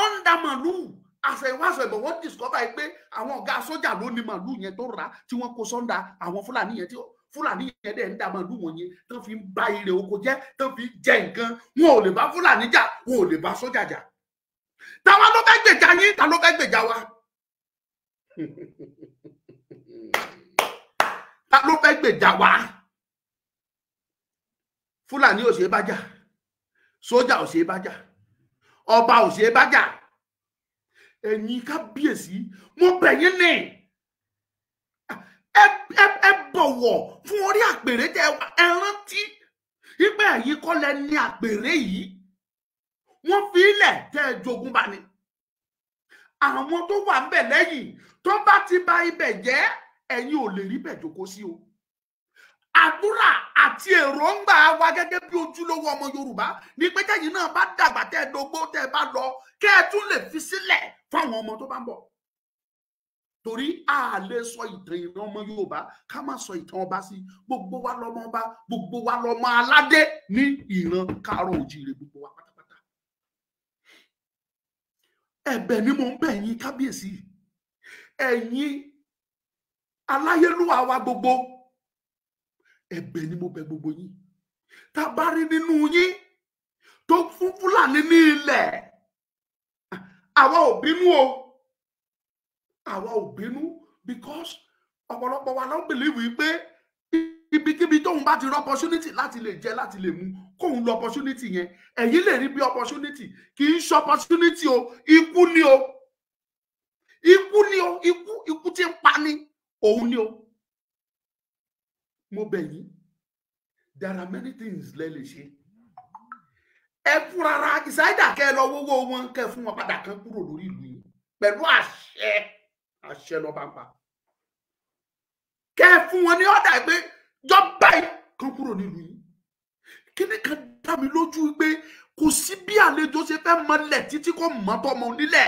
ọ̀ndà màlúù àṣẹwàṣẹ ìbọn wọ́n discover pé àwọn ọ̀gá sójà ló ní màlúù yẹn tó rà tí wọ́n kó sọ́ndà àwọn Fúlàní yẹn tí Fúlàní yẹn dẹ̀ ń da màlúù wọn yẹn tó fi ń ba ire oko jẹ́ tó fi jẹ nǹkan wọn ò lè bá Fúlàní jà wọn ò lè bá sójà jà táwa ló fẹ́ gbèjà yín ta ló fẹ́ gbèjà wa ta ló fẹ́ gbèjà wa Fúlàní ò ṣe é bá jà sójà ò ṣe é bá jà ọba ò ṣe é bá jà ẹ̀yin kábíyèsí mo bẹ̀ yín ní ẹ bọ̀wọ̀ fún orí àpèrè tẹ ẹ rántí wípé ẹ̀yin kọ́ lẹ ní àpèrè yìí wọ́n fi ilẹ̀ tẹ́ ẹ jogún bá ní àwọn tó wà ń bẹ̀ lẹ́yìn tó bá ti bà ibẹ̀ jẹ́ ẹ̀yin ò lè rí bẹ̀ jókòó sí o àdúrà àti èròǹgbà wa gẹ́gẹ́ bí ojúlówó ọmọ Yorùbá ní pé tẹ́yin náà bá dàgbà tẹ́ ẹ dógbó tẹ́ ẹ bá lọ kẹ́ ẹ tún lè fi sílẹ̀ fáwọn ọmọ tó bá ń bọ̀ torí a lè sọ ìtàn ìran ọmọ Yorùbá ká má sọ ìtàn ọba sí gbogbo wa lọmọ ọba gbogbo wa lọmọ aládé ní ìran Káàárọ̀ Oòjíire gbogbo wa pátápátá ẹ̀bẹ̀ ni mo ń bẹ̀ yín kábíyèsí ẹ̀yin aláyélúwà wa gbogbo ẹ̀bẹ̀ ni mo bẹ̀ gbogbo yín tá a bá rí nínú yín tó fún Fúlàní ní ilẹ̀ àwa ò bínú o àwa ò bínú because ọ̀pọ̀lọpọ̀ wa ló believe wípé ibikíbi tóun bá ti rí opportunity láti lè jẹ láti lè mú kóun lo opportunity yẹn ẹ̀yin lè rí bí opportunity kì í ṣe opportunity o ikú ni o ikú ni o ikú tí ń pa ni òun ni o mo bẹ̀ yín there are many things lẹ lè ṣe ẹ fúnra ìsáyédà kẹ lọ wọwọ wọn kẹ fún wọn padà kan kúrò lórí ìlú yìí pẹ̀lú àṣẹ lọ bá ń pa kẹ fún wọn ní ọ̀dà pé jọba yìí kan kúrò nílùú yìí kíní kan dá mi lójú pé kò sí bí àlejò ṣe fẹ́ mọ́lẹ̀ títí kò mọ́ tọmọ nílẹ̀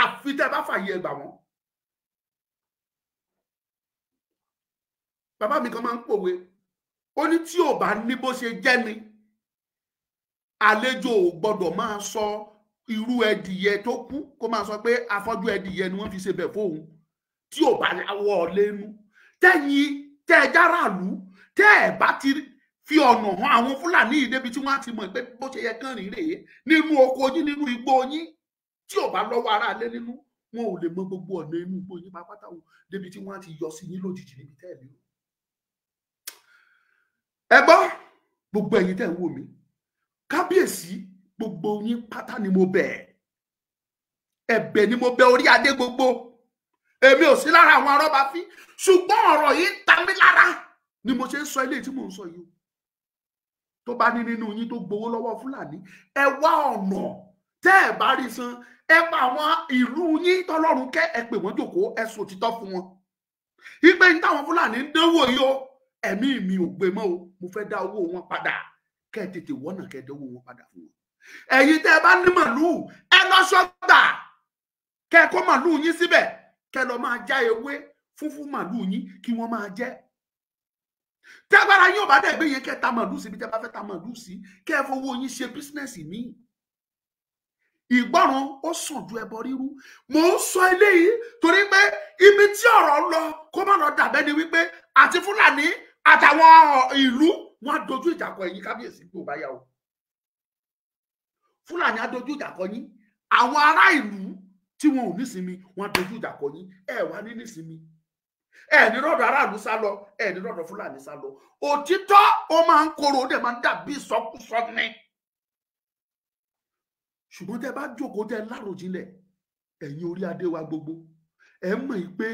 àfi tẹ́ bá fàyè ẹgbà wọn. bàbá mi kan máa ń pòwe ó ní tí ò bá ní bó ṣe jẹ́ ni àlejò ò gbọ́dọ̀ máa sọ irú ẹdìyẹ tó kú kó máa sọ pé afọ́jú ẹdìyẹ ni wọ́n fi ṣe bẹ̀ fóun tí ò bá wọ lẹ́nu tẹ́yìn tẹ́ ẹ járàlú tẹ́ ẹ bá ti fi ọ̀nà hàn àwọn Fúlàní yìí débi tí wọ́n á ti mọ̀ pé bó ṣe yẹ kán rìn rèé nínú oko yín nínú igbó yín tí ò bá lọ́wọ́ ara lé nínú wọn ò lè mọ gbogbo ọ̀nà inú igbó yín pápátá wò débi tí wọ́n á ti yọ sí yín lójijì níbi tẹ́ ẹ lérò. ẹ gbọ́ gbogbo ẹ̀yin tẹ́ ń wò mí kábíyèsí gbogbo yín pátá ni mo bẹ̀ ẹ̀bẹ̀ ni mo bẹ̀ orí adé gbogbo èmi ò sí lára àwọn arọ́bàfín ṣùgbọ́n ọ̀rọ̀ yìí ń ta mí lára ni mo ṣe ń sọ eléyìí tí mò ń sọ yìí tó bá ní nínú yín tó gbowó lọ́wọ́ Fúlàní ẹ wá ọ̀nà tẹ́ ẹ bá rí san ẹ pa àwọn ìlú yín tọ́lọ́run kẹ́ ẹ pè wọ́n jókòó ẹ sọ òtítọ́ fún wọn ìpè ní táwọn Fúlàní ń dánwò yìí o ẹ̀mí mi ò gbé mọ́ o mo fẹ́ dá owó wọn padà kẹ́ ẹ tètè wọ́nà kẹ́ ẹ dánwò wọn padà fún wọn ẹ̀yin tẹ́ ẹ bá ní màlúù ẹ lọ sọ́gbà kẹ́ ẹ kó màlúù yín síbẹ̀ kẹ́ ẹ lọ máa já ewé fún màlúù yín kí wọ́n máa jẹ tẹ́gbára yín ò bá dẹ̀ gbé yẹn kẹ́ ẹ ta màlúù síbi tẹ́ bá fẹ́ ta màlúù sí kẹ́ ẹ fowó yín ṣe bísínẹ́sì míì ìgbọràn ó sàn ju ẹbọ rírú mò ń sọ eléyìí torí pé ibi tí ọ̀rọ̀ ń lọ kó má lọ dàbẹ́ ni wípé àti Fúlàní àtàwọn ìlú wọn á dojú ìjà kọ ẹ̀yin kábíyèsí tó bá yá o Fúlàní á dojú ìjà kọ yín àwọn ará ìlú tí wọn ò nísinmi wọn á dojú ìjà kọ yín ẹ wá ní nísinmi ẹ ní rọ̀dọ̀ aráàlú sá lọ, ẹ ní rọ̀dọ̀ Fúlàní sá lọ. Òtítọ́ ó máa ń korò, ó dẹ̀ máa ń dàbí ìsọkúsọ ni. Ṣùgbọ́n tẹ́ bá jókòó tẹ́ láròjinlẹ̀, ẹ̀yin orí adé wa gbogbo, ẹ mọ̀ pé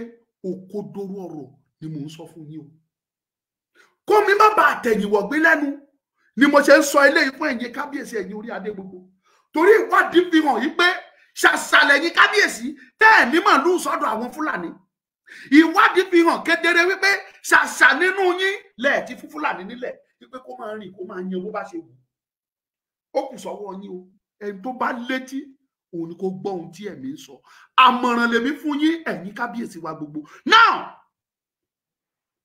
òkodoro ọ̀rọ̀ ni mò ń sọ fún yín o. Kó mi má bàa tẹ̀yìnwọ̀ gbé lẹ́nu ni mo ṣe ń sọ eléyìí fún ẹ̀yin kábíyèsí, ẹ̀yin orí adé gbogbo. Torí ìwádìí fi hàn yí pé ṣàṣàlẹ̀ yín kábíyèsí tẹ́ ẹ̀ ní màlúù sọ́dọ̀ àwọn Fúlàní. Ìwádìí fi hàn kedere wípé ṣàṣà nínú yín lẹ́ẹ̀tí fún Fúlàní nílẹ̀ wípé kó máa rìn kó máa yan bó bá ṣe wù. Ó kù sọ́wọ́ yín o. Ẹni tó bá létí òun ni kó gbọ́ ohun tí ẹ̀mí ń sọ. Àmọ̀ràn lèmi fún yín ẹ̀yin kábíyèsí wa gbogbo. Now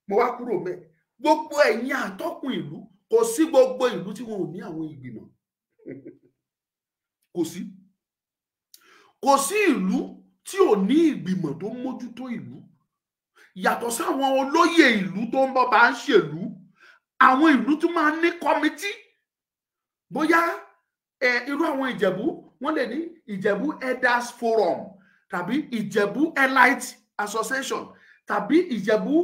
mo wá kúrò mẹ́. Gbogbo ẹ̀yin àtọ́kùn ìlú, kò sí gbogbo ìlú tí wọn ò ní àwọn ìgbìmọ̀. Kò sí. Kò sí ìlú tí ò ní ìgbìmọ̀ tó mójútó ìlú. Yàtọ̀ sáwọn olóyè ìlú tó ń bọ̀ bá ń ṣèlú, àwọn ìlú tó máa ń ní kọ́mítì. Bóyá irú àwọn Ìjẹ̀bú, wọ́n lè ní Ìjẹ̀bú Elders Forum tàbí Ìjẹ̀bú Elite Association tàbí Ìjẹ̀bú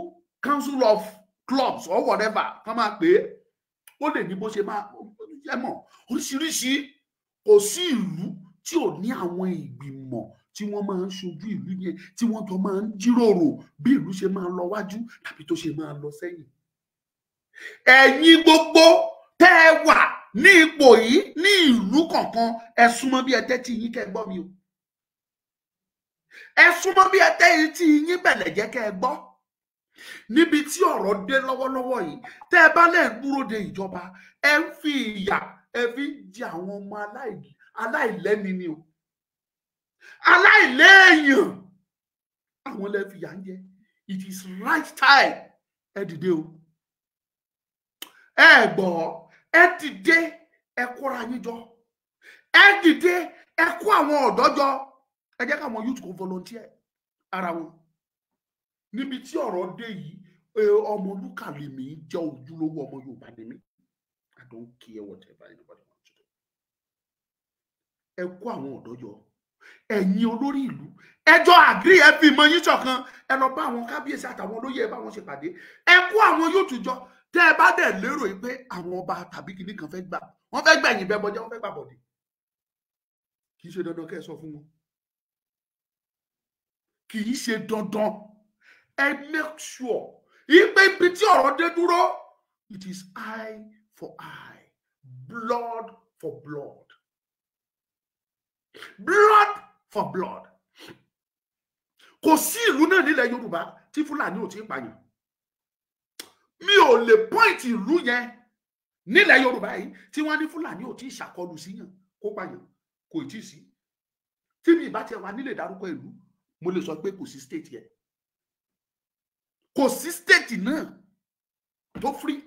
Council of Clubs or whatever kán máa pè é. Ó lè ní bó ṣe máa jẹ́ mọ̀ oríṣiríṣi. Kò sí ìlú tí ò ní àwọn ìgbìmọ̀ tí wọ́n máa ń ṣojú ìlú yẹn, tí wọ́n jọ máa ń jíròrò bí ìlú ṣe máa lọ wájú tàbí tó ṣe máa lọ sẹ́yìn. Ẹ̀yin gbogbo tẹ́ ẹ wà ní ipò yìí ní ìlú kọ̀ọ̀kan, ẹ súnmọ́ bí ẹ tẹ́tí yín kẹ́ gbọ́ mi o. Ẹ súnmọ́ bí ẹ tẹ́tí yín bẹ̀lẹ̀ jẹ́ kẹ́ gbọ́. Níbi tí ọ̀rọ̀ dé lọ́wọ́lọ́wọ́ yìí, tẹ́ ẹ bá lẹ̀ ń dúró de ìjọba, ẹ ń fi ìyà ẹ fi ń jẹ àwọn ọmọ aláìlẹ́ni ni o. Aláìléèyàn àwọn lẹ fìyà ń jẹ. It is right time ẹ dìde o. Ẹ gbọ́, ẹ dìde, ẹ kóra yín jọ. Ẹ dìde, ẹ kó àwọn ọ̀dọ́ jọ. Ẹ jẹ́ káwọn youth kó volunteer ara wọn. Níbi tí ọ̀rọ̀ dé yìí, Ọmọlúkà lèmi jẹ́ ojúlówó ọmọ Yorùbá ni mí. I don't care whatever anybody wants to do. Ẹ kó àwọn ọ̀dọ́ jọ. Ẹ̀yin olórí ìlú, ẹjọ́ agree, ẹ fi ìmọ̀ yín ṣọ̀kan, ẹ lọ bá àwọn kábíyèsí àtàwọn olóyè, ẹ bá wọn ṣe pàdé. Ẹ kó àwọn yóò tún jọ. Tẹ́ ẹ bá dẹ̀ lérò pé àwọn ọba tàbí kìnnì kan fẹ́ gbà, wọ́n fẹ́ gbẹ̀yìn bẹ́ẹ̀ bọ́jẹ́, wọ́n fẹ́ gbà bọ̀dé. Kì í ṣe dandan kẹ́ ẹ sọ fún wọn. Kì í ṣe dandan. Ẹ make sure ìpè ibi tí ọ̀rọ̀ dé dúró, it is eye for eye, blood for blood. Blood for blood. Kò sí ìlú náà nílẹ̀ Yorùbá tí Fúlàní ò tí ì pààyàn. Mi ò lè point ìlú yẹn nílẹ̀ Yorùbá yìí tí wọ́n ní Fúlàní ò tí ì ṣàkọlù síyàn kó pààyàn, kò tí ì sí. Tí mi ìbá tiẹ̀ wá nílé dárúkọ ìlú, mo lè sọ pé kò sí state yẹn. Kò sí state náà tó free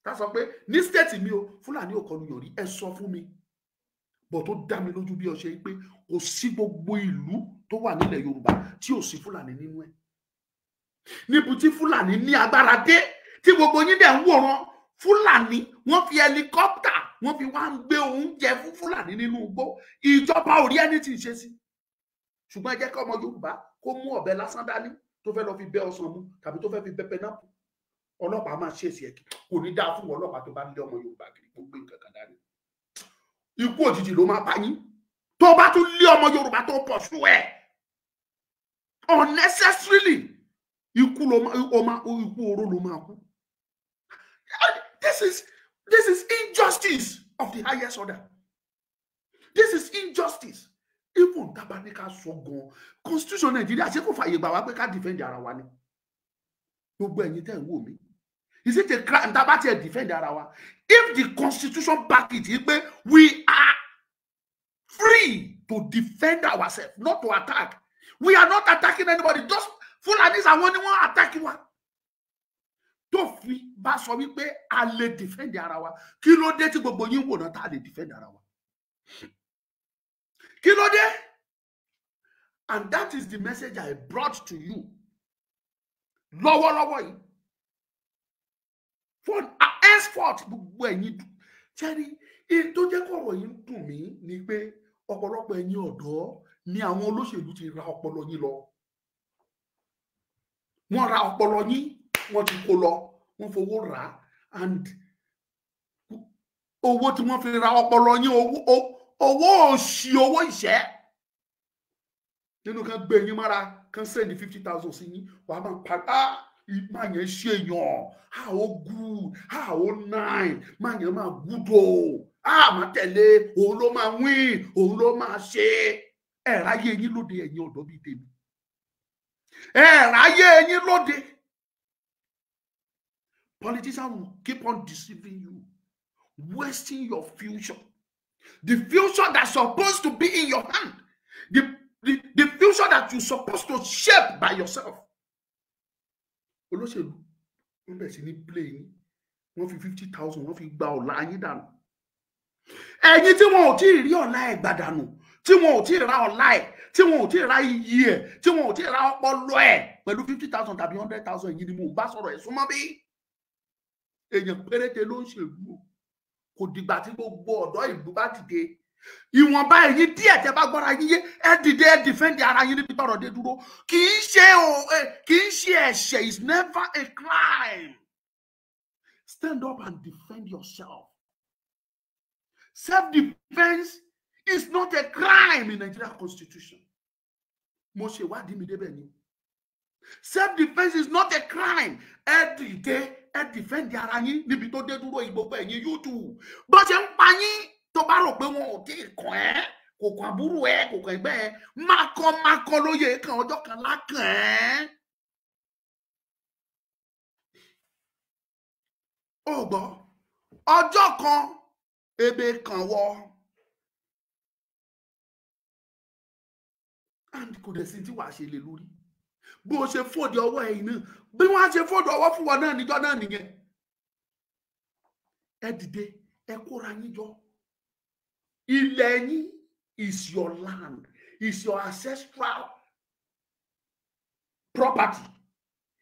ká sọ pé ní state mi o Fúlàní ò kọlù yàn rí, ẹ sọ fún mi. Bọ̀ tó dá mi lójú bí ọṣẹ pé kò sí gbogbo ìlú tó wà nílẹ̀ Yorùbá tí ò sí Fúlàní nínú ẹ̀. Níbi tí Fúlàní ní agbára dé, tí gbogbo yín dẹ̀ ń wòran, Fúlàní wọ́n fi helicopter wọ́n fi wá ń gbé oúnjẹ fún Fúlàní nínú igbó. Ìjọba ò rí ẹni tí ì ṣe sí. Ṣùgbọ́n ẹ jẹ́ kí ọmọ Yorùbá kó mú ọ̀bẹ lásán dání tó fẹ́ lọ fi bẹ́ ọsàn mu tàbí tó fẹ́ fi bẹ́ pẹnápù. Ọlọ́pàá máa ṣe èsì ẹ̀kí. Kò ní dáa fún ọlọ́pàá tó bá lé ọmọ Yorùbá kiri gbogbo nǹkan kan dání. Ikú òjijì ló máa pa yín. Tó bá tún lé ọmọ Yorùbá tó pọ̀ sú ẹ̀ unnecessarily, ikú oró ló máa kú. This is injustice of the highest order. This is injustice. Even tabanika sọ gan constitution Nigeria ṣé kò fàyè gbà wá pé ká defend ara wa ni. Gbogbo ẹ̀yin tẹ́ ń wò mí. Is it a crime tá bá tiẹ̀ defend ara wa? If the constitution back it, we are free to defend ourselves, not to attack. We are not attacking anybody. Just Fulanis are one who attack you. Tó fi bá sọ wípé a lè defend ara wa. Kí ló dé tí gbogbo yín wò náà tá lè defend ara wa? Kí ló dé? And that is the message I brought to you. Lọ́wọ́lọ́wọ́ yìí. For henceforth, gbogbo ẹ̀yin Jerry, in tó jẹ́ kọ̀rọ̀ yìí dùn mí ni pé ọ̀pọ̀lọpọ̀ ẹ̀yin ọ̀dọ́ ni àwọn olóṣèlú ti ra ọpọlọ yín lọ. wọ́n ra ọpọlọ yín wọ́n ti kó lọ wọ́n fowó rà and owó tí wọ́n fi ra ọpọlọ yín owó òṣì owó ìṣẹ́ nínú kan gbé yín mára kan sẹ́ni 50,000 sí yín wàá máa pa máa yẹn ṣe èèyàn ó good ó nine máa yẹn máa gúdò máa tẹ̀lé òun ló máa win òun ló máa ṣe ráyé yín lóde ẹ̀yin ọ̀dọ́ bíi tèmi ráyé yín lóde. Politicians will keep on deceiving you, wasting your future. The future that's supposed to be in your hand. The future that you're supposed to shape by yourself. Olóṣèlú, wọ́n bẹ̀rẹ̀ sí ní play yín, wọ́n fi 50,000, wọ́n fi gba ọ̀la yín dànù. Ẹ̀yin tí wọn ò tí ì rí ọ̀la ẹ̀ gbà dànù, tí wọn ò tí ì ra ọ̀la ẹ̀, tí wọn ò tí ì ra iyì ẹ̀, tí wọn ò tí ì ra ọpọlọ ẹ̀ pẹ̀lú 50,000 tàbí 100,000 yìí ni mo bá sọ̀rọ̀ ẹ̀ súnmọ́ bí. Èèyàn péréte ló ń ṣèlú kò dìgbà tí gbogbo ọ̀dọ́ ìlú bá dìde ìwọ̀nba ẹ̀yin díẹ̀ tẹ́ bá gbọ́ra yín yé ẹ dìde ẹ dìfẹ́ǹdì ara yín níbi tọ́rọ̀ dé dúró kì í ṣe ẹ̀ṣẹ̀ is never a crime. Stand up and defend yourself. Self-defense is not a crime in Nigeria constitution. Mo ṣe ìwádìí mi débẹ̀ ni. Self-defense is not a crime. Ẹ dìde ẹ dìfẹ́ǹdì ara yín níbi tó dé dúró ìgbòho ẹ̀yin YouTube bó ṣe ń pa yín tó bá rò pé wọn ò tí ì kàn ẹ́ kò kàn àbúrò ẹ kò kàn ẹgbẹ́ ẹ má kàn lóye kan ọjọ́ kan lákàn ẹ́. Ó gbọ́ ọjọ́ kan ebe kan wọ́ and kò dẹ̀ sí tí wàá ṣe lè lórí bó ṣe fòdì ọwọ́ ẹ̀yìn náà bí wọ́n á ṣe fòdì ọwọ́ fún wọn náà níjọ́ náà nìyẹn. Ẹ dìde ẹ kóra yín jọ. Ilẹ̀ yín is your land, is your ancestral property.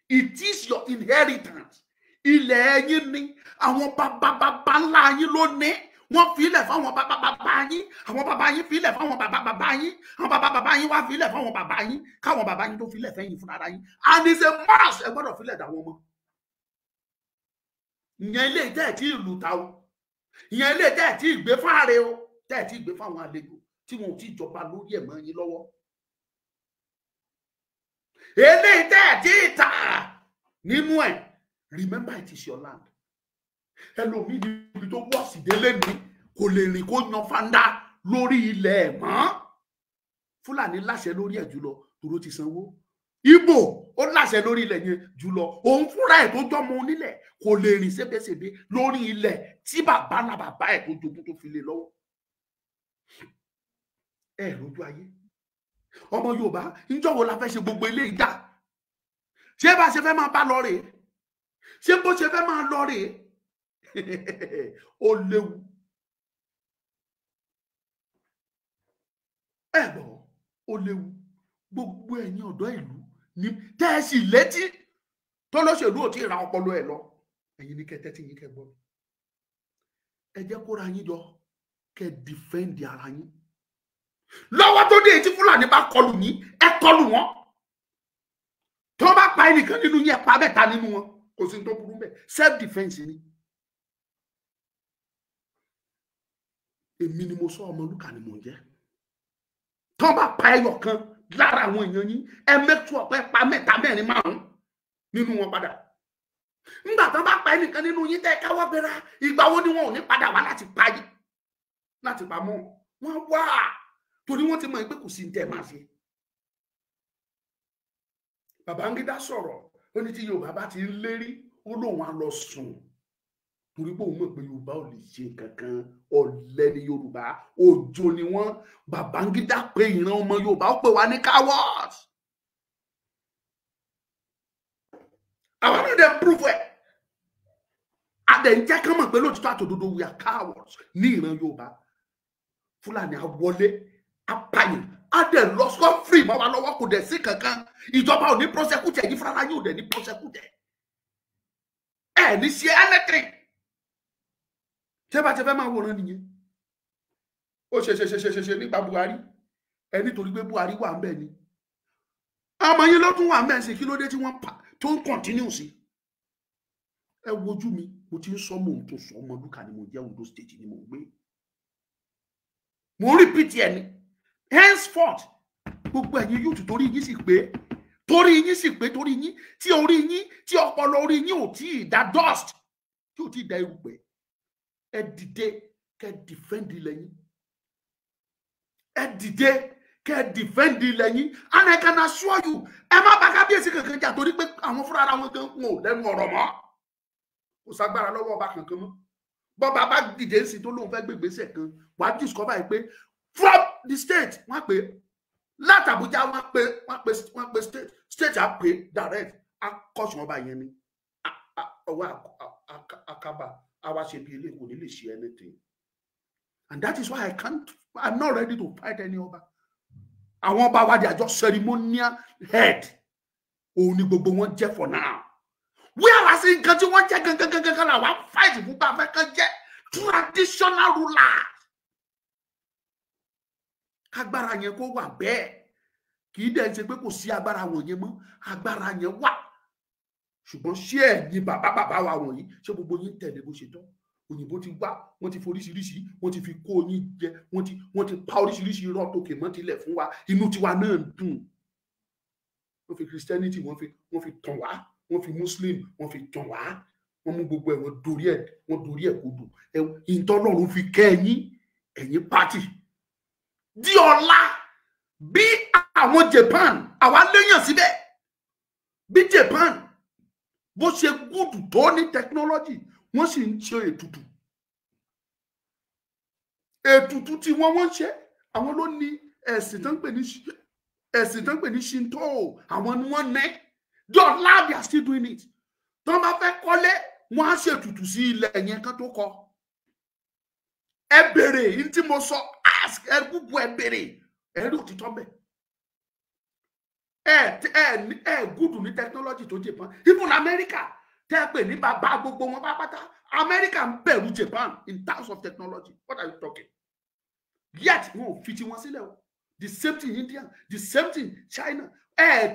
It is your inheritance. Ilẹ̀ yín ni àwọn bàbá ńlá yín ló ní. Wọ́n fi ilẹ̀ fáwọn bàbá yín, àwọn bàbá yín fi ilẹ̀ fáwọn bàbá yín, àwọn bàbá yín wá fi ilẹ̀ fáwọn bàbá yín, káwọn bàbá yín tó fi ilẹ̀ fẹ́yìn fúnra yín. And it's a must ẹ gbọ́dọ̀ fi ilẹ̀ dàwọn ọmọ. Ìyẹn ilé ìtẹ́ ẹ̀ tí ìlú ta o. Ìyẹn ilé ìtẹ́ ẹ̀ tí ìgbé fáre o. Tẹ́ ẹ̀ tí ìgbé fáwọn àlejò tí wọn ò tí jọba lórí ẹ̀mọ́ yín lọ́wọ́. Ilé ìtẹ́ ẹ̀ tí ìta nínú ẹ̀. Remember it is your land. Ẹlòmíì níbi tó wọ́ sí délé ní kò lè rìn kó yan fanda lórí ilẹ̀ ẹ̀ mọ́. Fúlàní láṣẹ lórí ẹ̀ jùlọ tòró ti sanwó. Ìgbò ó láṣẹ lórí ilẹ̀ yẹn jùlọ òun fúnra ẹ̀ tó jọmọ onílẹ̀ kò lè rìn ségesège lórí ilẹ̀ tí bàbá náà bàbá ẹ̀ tó jogún tó fi lé lọ́wọ́. Ẹ lójú ayé ọmọ Yorùbá níjọ́ wo la fẹ́ ṣe gbogbo eléyìí dà? Ṣé bá ṣe fẹ́ máa bá lọ rèé? Ṣé bó ṣe fẹ́ máa lọ rèé? Ó léwu. Ẹ gbọ́ ó léwu gbogbo ẹ̀yin ọ̀dọ́ ìlú ní tẹ́ẹ̀sì létí tó lóṣèlú ò tí ì ra ọpọlọ ẹ̀ lọ ẹ̀yin ní kẹtẹ́ tí yín kẹ gbọ́. Ẹ jẹ́ kóra yín jọ kẹ dìfẹ́ǹdì ara yín. Lọ́wọ́ tó dé tí Fúlàní bá kọlù yín ẹ kọlù wọn. Tó bá pa ẹnìkan nínú yín ẹ pa mẹ́ta nínú wọn kò sí tó burú bẹ́ẹ̀ self defence ni. Èmi ni mo sọ Ọmọlúkà ni mò ń jẹ́. Tó bá pa ẹyọ kan lára àwọn èèyàn yín ẹ make sure pé pa mẹ́ta mẹ́rin márùn nínú wọn padà. Nígbà tó bá pa ẹnìkan nínú yín tẹ́ káwọ́ gbéra ìgbà wo ni wọn ò ní padà wá láti pa yín láti pa mọ́ wọn wá torí wọ́n ti mọ̀ pé kò sí ní tẹ́ máa ṣe. Babangida sọ̀rọ̀ ó ní tí Yorùbá bá ti ń lérí ó lóun á lọ sùn torí pé òun mọ̀ pé Yorùbá ò lè ṣe kankan ọ̀lẹ ni Yorùbá òjò ni wọ́n. Babangida pé ìran ọmọ Yorùbá ó pè wá ní cowards. Àwọn náà dẹ̀ prove ẹ̀ adẹ̀ ń jẹ́ kán mọ̀ pé lóòtítọ́ àtòdodo we are cowards ní ìran Yorùbá. Fúlàní á wọlé apààyàn adẹ̀ lọ sọ free mọ́ wa lọ́wọ́ kò dẹ̀ sí kankan ìjọba ò ní prosecute yìí fúnra yóò dẹ̀ ní prosecute ẹ̀ ní ṣe anything. Ṣé bá ti fẹ́ máa wòran nìyẹn? Ó ṣe nípa Buhari ẹ nítorí pé Buhari wà ń bẹ̀ ni ọmọ yín ló tún wà mẹ́sìn kí ló dé tí wọ́n tó ń continue sí. Ẹ wojú mi mo ti ń sọ mò ń tó sọ Ọmọlúkà ni mo jẹ́ Ondo State ni mo ń gbé. Mo repeat ẹ ní henceforth gbogbo ẹ̀yin yóò torí yín sì pé torí yín tí orí yín tí ọpọlọ orí yín ò tí ì dá dust tí ò tí ì dá erùpẹ̀ ẹ dìde kẹ́ defend ilẹ̀ yín. Ẹ dìde kẹ́ defend ilẹ̀ yín and I can assure you ẹ má bá kábíyèsí kankan jà torí pé àwọn fúnra ara wọn gan wọn ò lẹ́nu ọ̀rọ̀ mọ́. Kò ságbára lọ́wọ́ ọba kankan mọ́. Bọ́ba bá dìde sí tó lóun fẹ́ gbégbèsè kan wàá discover yìí pé from the state wọ́n pè láti Àbújá wọ́n pè state á pè direct akọ́sùn ọba yẹn ni ọwọ́ akaba àwa ṣe bí ilé kò ní lè ṣe anything. And that is why I'm not ready to fight any ọba. Àwọn ọba wa they are just ceremonial head. Òun ni gbogbo wọn jẹ́ for now. Whereas nǹkan tí wọ́n jẹ́ gangan la wá fight fún bá fẹ́ kan jẹ́ traditional ruler. Agbára yẹn kó wà bẹ́ẹ̀. Kì í dẹ̀ ṣe pé kò sí agbára wọ̀nyẹn mọ́. Agbára yẹn wà. Ṣùgbọ́n ṣé ẹ̀yin bàbá wa wọ̀nyí ṣé gbogbo yín tẹ̀lé bó ṣe tọ́? Òyìnbó ti wá wọ́n ti foríṣiríṣi wọ́n ti fi kó yín jẹ wọ́n ti pa oríṣiríṣi irọ́ tókè mọ́ tilẹ̀ fún wa inú tiwa náà dùn. Wọ́n fi Christianity wọ́n fi tàn wá wọ́n fi Muslim wọ́n fi tàn wá wọ́n mú gbogbo ẹ̀ wọ́n dorí ẹ̀ kodò ìtọ́lọ́run fi kẹ́ ẹ̀yin pátì. Di ọ̀la bí àwọn Japan àwa léyàn síbẹ̀ bí Japan bó ṣe gúdù tó ní technology wọ́n sì ń ṣe ètùtù tí wọ́n ṣe àwọn ló ní ẹ̀sìn tó ń pè ní Shinto àwọn ni wọ́n ní dọ́là they are still doing it. Tó bá fẹ́ kọ́lé wọ́n á ṣe ètùtù sí ilẹ̀ yẹn kan tó kọ́. Ẹ bèrè ní tí mo sọ ask ẹ gbogbo ẹ bèrè ẹ rí òtítọ́ bẹ̀. ẹ gúdù ní technology tó Japan even America tẹ́ pè ní bàbá gbogbo wọn pátá America ń bẹ̀rù Japan in terms of technology. What are you talking? Yet wọn ò fi ti wọn sílẹ̀ o. The same thing India, the same thing China.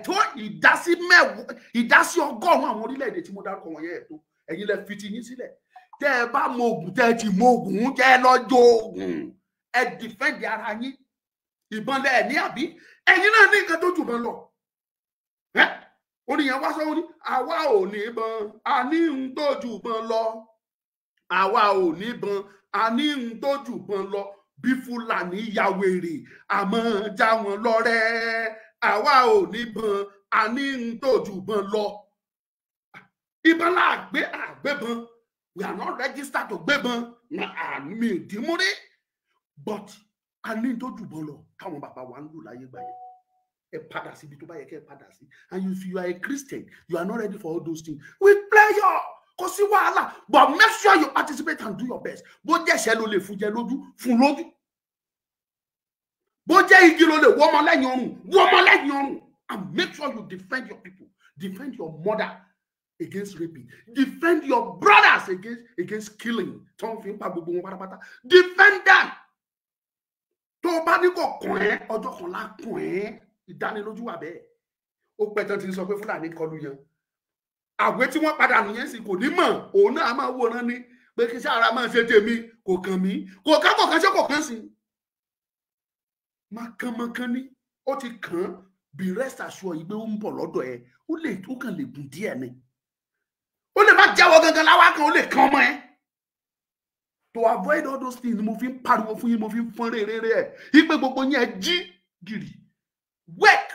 Tó ìdásí ọgọ́rùn-ún àwọn orílẹ̀-èdè tí mo dárúkọ wọn yẹn tó ẹ̀yin lẹ fi ti yín sílẹ̀. Tẹ́ ẹ bá mọ ogun tẹ́ ẹ ti mọ ogun jẹ́ lọ́jọ́ ogun ẹ defend ara yín. Ìbọn lẹ ní àbí ẹ̀yin náà ní nǹkan tó jù bọ́n lọ. Oníyẹn wá sọ ó ní àwa ò ní ìbọn a ní ń tó jù bọ́n lọ. Àwa ò ní ìbọn a ní ń tó jù bọ́n lọ. Bí Fúlàní ya wèrè àmọ́ já wọn lọ́rẹ́. Àwa ò ní ìbọn a ní ń tó jù bọ́n lọ. Ìbọn là àgbébọn. We are not registered to gbébọn. Mi ò dín múrí. But a ní ń tó jù bọ́n lọ káwọn bàbá wa ń lò láyé gbà yẹn. Ẹ padà síbi tó bá yẹ kẹ́ ẹ padà sí. And if you are a Christian, you are not ready for all those things. With pleasure. Kò sí wàhálà. But make sure you participate and do your best. Bó jẹ́ ẹ̀ṣẹ̀ ló lè fún jẹ lójú, fún lójú. Bó jẹ́ igi ló lè wọ́ ọmọ lẹ́yìn ọrùn. And make sure you defend your people. Defend your mother against raping. Defend your brothers against killing. Tó ń fi ń pa gbogbo wọn pátápátá. Defend them. Tó bá ní kò kàn ẹ́, ọjọ́ kan lá kàn ẹ́. Ìdánilójú wà bẹ́ẹ̀. Ó pẹ́ tán ti sọ pé Fúlàní kọlù yan. Àwẹ̀ tí wọ́n padà nìyẹn sì kò ní mọ̀. Òun náà máa wòran ní pé kí sára máa ṣe tèmi kò kàn mí. Kò kàn ṣe kò kàn sí. Mọ̀kànmọ̀kàn ni ó ti kàn bí rest assure yìí pé ó ń bọ̀ lọ́dọ̀ ẹ̀. Ó kàn lè gùn díẹ̀ ni. Ó lè má jẹ́wọ́ gangan láwá kan ó lè kàn ọmọ ẹ̀. To avoid all those things mo fi ń pariwo fún yín mo fi ń fọ́n rere ẹ̀. Ipe gbogbo yín ẹ jí gìrì. Work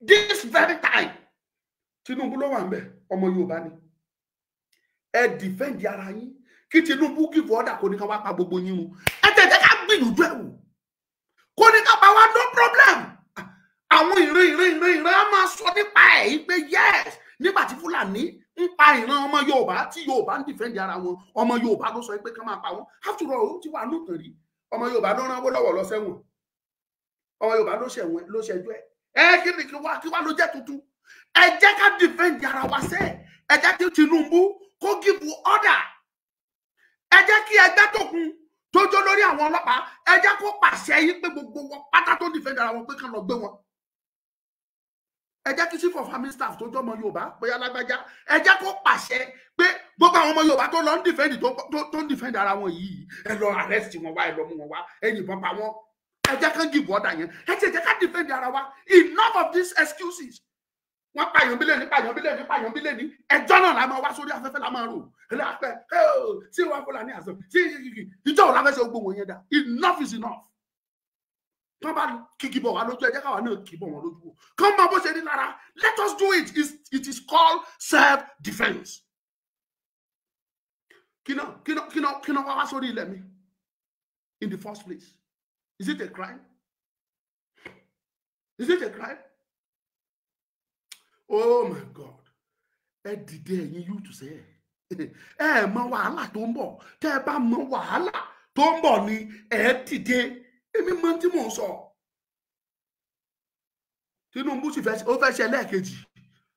this very time. Tinubu ló wà ń bẹ̀ ọmọ Yorùbá ni. Ẹ defend ara yín kí Tinubu give order kò ní ká wá pa gbogbo yín o. Ẹ tẹ̀tẹ̀ ká gbìyànjú ẹ̀ wò. Kò ní ká pa wá no problem. Àwọn ìran á máa sọ nípa ẹ̀ yìí pé yes nígbà tí Fúlàní ń pa ìran ọmọ Yorùbá tí Yorùbá ń defend ara wọn ọmọ Yorùbá ló sọ pé ká máa pa wọn. After all ó ti wà lóòótọ́ rí ọmọ Yorùbá ló rán owó lọ́wọ́ lọ sẹ́wọ̀n. Ọmọ Yorùbá ló ṣẹjọ́ ẹ̀. Kí ni kí wá ló jẹ́ tuntun. Ẹ jẹ́ ká defend ara wa sẹ́. Ẹ jẹ́ kí Tinubu kó give order. Ẹ jẹ́ kí ẹgbẹ́ tó kún tó jó lórí àwọn ọlọ́pàá. Ẹ jẹ́ kó pàṣẹ yín pé gbogbo wọn pátá tó defend ara wọn pé kán lọ gbé wọn. ẹ jẹ́ kí chief of army staff tó jọmọ Yorùbá bóyá lágbájá ẹ jẹ́ kó pàṣẹ pé gbogbo àwọn ọmọ Yorùbá tó lọ ń defend tó ń defend ara wọn yìí ẹ lọ arrest wọn wá ẹ lọ mú wọn wá ẹ yìnbọn pa wọn ẹ jẹ́ kán give order yẹn ẹ jẹ́ ká defend ara wa. Enough of these excuses. Wọ́n pààyàn bílẹ̀ ní ẹjọ́ náà la máa wá sórí afẹ́fẹ́ la máa rò ẹlẹ́àpẹ́ tí wọ́n fọlá ní àṣọ tí ìjọ òun láfẹ́ gbogbo wọn yẹn dá. Enough is enough. Tó bá kíkì bọ̀ wá lójú ẹ jẹ́ káwa náà kì bọ̀ wọn lójú. Kán máa bó ṣe ní lára. Let us do it. It is called self-defense. Kí náà wá sórí ilẹ̀ mi in the first place? Is it a crime? Is it a crime? Oh my God. Ẹ dìde ẹ̀yin yóò tún sẹ́ ẹ mọ wàhálà tó ń bọ̀ tẹ́ ẹ bá mọ wàhálà tó ń bọ̀ ni ẹ dìde. Èmi mọ tí mò ń sọ. Tinubu sì fẹ́ ṣe lẹ́ẹ̀kejì.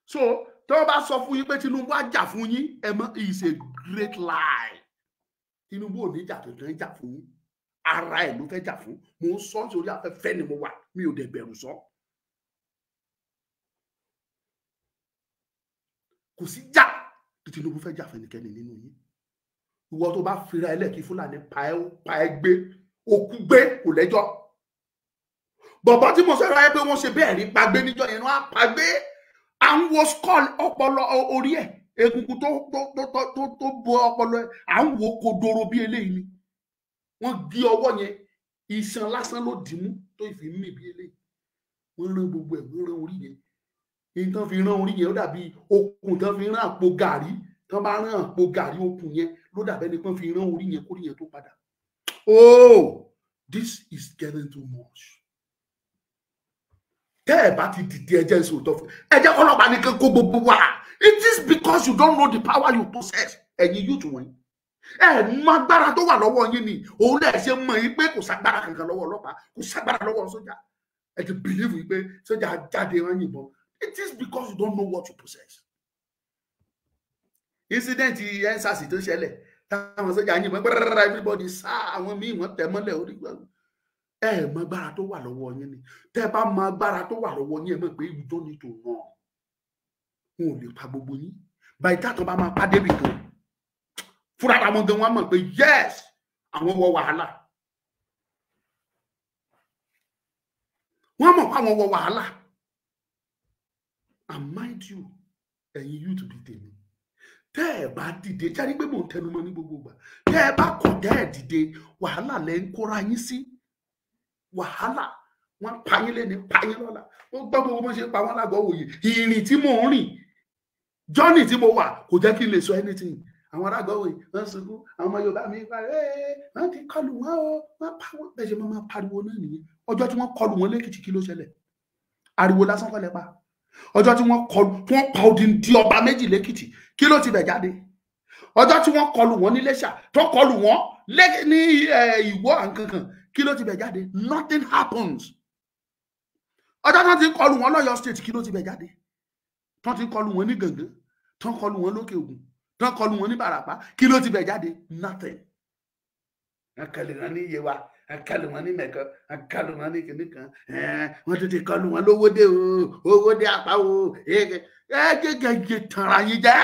So tó bá sọ fún yín pé Tinubu á jà fún yín ẹ mọ is a great lie. Tinubu ò ní jà kankan jà fún yín. Ara ẹ̀ ló fẹ́ jà fún. Mo ń sọ sórí afẹ́fẹ́ ni mo wà mi ò dẹ̀ bẹ̀rù sọ. Kò sí jà tí Tinubu fẹ́ jà fún ẹnikẹ́ni nínú yín. Ìwọ tó bá fira ẹlẹ́kì Fúlàní pa ẹ gbé òkú gbé kò lẹ́jọ́. Bọ̀bọ̀ tí mo sọ ráyé pé wọ́n ṣe bẹ́ẹ̀ ní pagbé níjọ́ yẹn wọ́n á pagbé. À ń wo skull ọpọlọ orí ẹ̀ egungun tó bo ọpọlọ ẹ̀ à ń wo kodoro bí eléyìí ni. Wọ́n gé ọwọ́ yẹn iṣan lásán ló dì mú tó ìfi mí bí eléyìí. Wọ́n rán gbogbo ẹ̀ wọ́n rán orí yẹn. Èyí tán fi rán orí yẹn ó dàbí okùn tán fi rán àpò gàrí. Tán bá rán àpò gàrí okùn yẹn ló dàbẹ́ ni tán fi rán orí yẹn kórí yẹn tó padà. Oh, this is getting too much. Tẹ́ ẹ bá ti dìde ẹjẹ́ ìṣòótọ́ fún ẹjẹ́ ọlọ́pàá ní kó gbogbo wa. It is because you don't know the power you possess. Ẹ̀yin yóò tún wọ̀nyí. Ẹ mọ agbára tó wà lọ́wọ́ yín ni òun lè ṣe mọ̀ yín pé kò ságbára kankan lọ́wọ́ ọlọ́pàá kò ságbára lọ́wọ́ sójà. Ẹ ti believe yín pé sójà jáde wọn yìnbọn. It is because you don't know what you possess. Incident EndSARS tó ṣẹlẹ̀ táwọn sójà yìnbọn gbẹrẹrẹ everybody sá àwọn míì wọ́n tẹ̀ mọ́lẹ̀ orí gbẹrù. Ẹ mọ agbára tó wà lọ́wọ́ yín ni. Tẹ́ bá mọ agbára tó wà lọ́wọ́ yín ẹ mọ̀ pé you don't need to run. Wọn ò lè pa gbogbo yín. By that tó bá máa pa débi kan. Fúnra àwọn gan wọn mọ̀ pé yes àwọn wọ wàhálà. Wọ́n mọ̀ pé àwọn wọ wàhálà. And mind you, ẹ̀yin yóò tún dìde ni. Tẹ́ ẹ bá dìde jáde pé mò ń tẹnu mọ́ ní gbogbo ìgbà. Tẹ́ ẹ bá kọ̀ tẹ́ ẹ dìde wàhálà lẹ ń kóra yín sí. Wàhálà wọ́n pa yín lẹ́ni pa yín lọ́la. Wọ́n gbọ́ gbogbo bó ṣe pa wọ́n lágọ̀ọ́ wòye. Ìrìn tí mò ń rìn journey tí mo wà kò jẹ́ kí n lè sọ anything. Àwọn aráàgbọ́wò wọ́n sunkún àwọn ọmọ Yorùbá mi parí wọ́n ti kọlù wọn o wọ́n pa wọ́n bẹ́ẹ̀ ṣe máa pariwo náà nìyẹn. Ọjọ́ tí wọ́n kọlù wọn lẹ́kìtì kí ló ṣẹlẹ̀? Ariwo lásán kọ́ lẹ pa. Ọjọ́ tí wọ́n pa odindi ọba méjì lẹ́kìtì kí ló ti bẹ̀ jáde? Ọjọ́ tí wọ́n kọlù wọn ní Iléṣà tó kọlù wọn ní Ìwó àǹkankan kí ló ti bẹ̀ jáde? Nothing happens. Ọjọ́ tí wọ́n ti kọlù wọn l'Ọ́yọ́ state kí ló ti bẹ̀ jáde? Tó ti kọlù wọn ní Gàngán tó kọlù wọn lókè Ògùn tó kọlù wọn ní Bàràpá kí ló ti bẹ̀ jáde? Nothing. Akẹ́lẹ̀ wọn ní Yewa akẹ́lẹ̀ wọn ní Mẹ̀kọ akẹ́lẹ̀ wọn ní kìnnìkan wọ́n tún ti kọlù wọn lówódé o owódé apá o gẹ́gẹ́ tanra yín jẹ́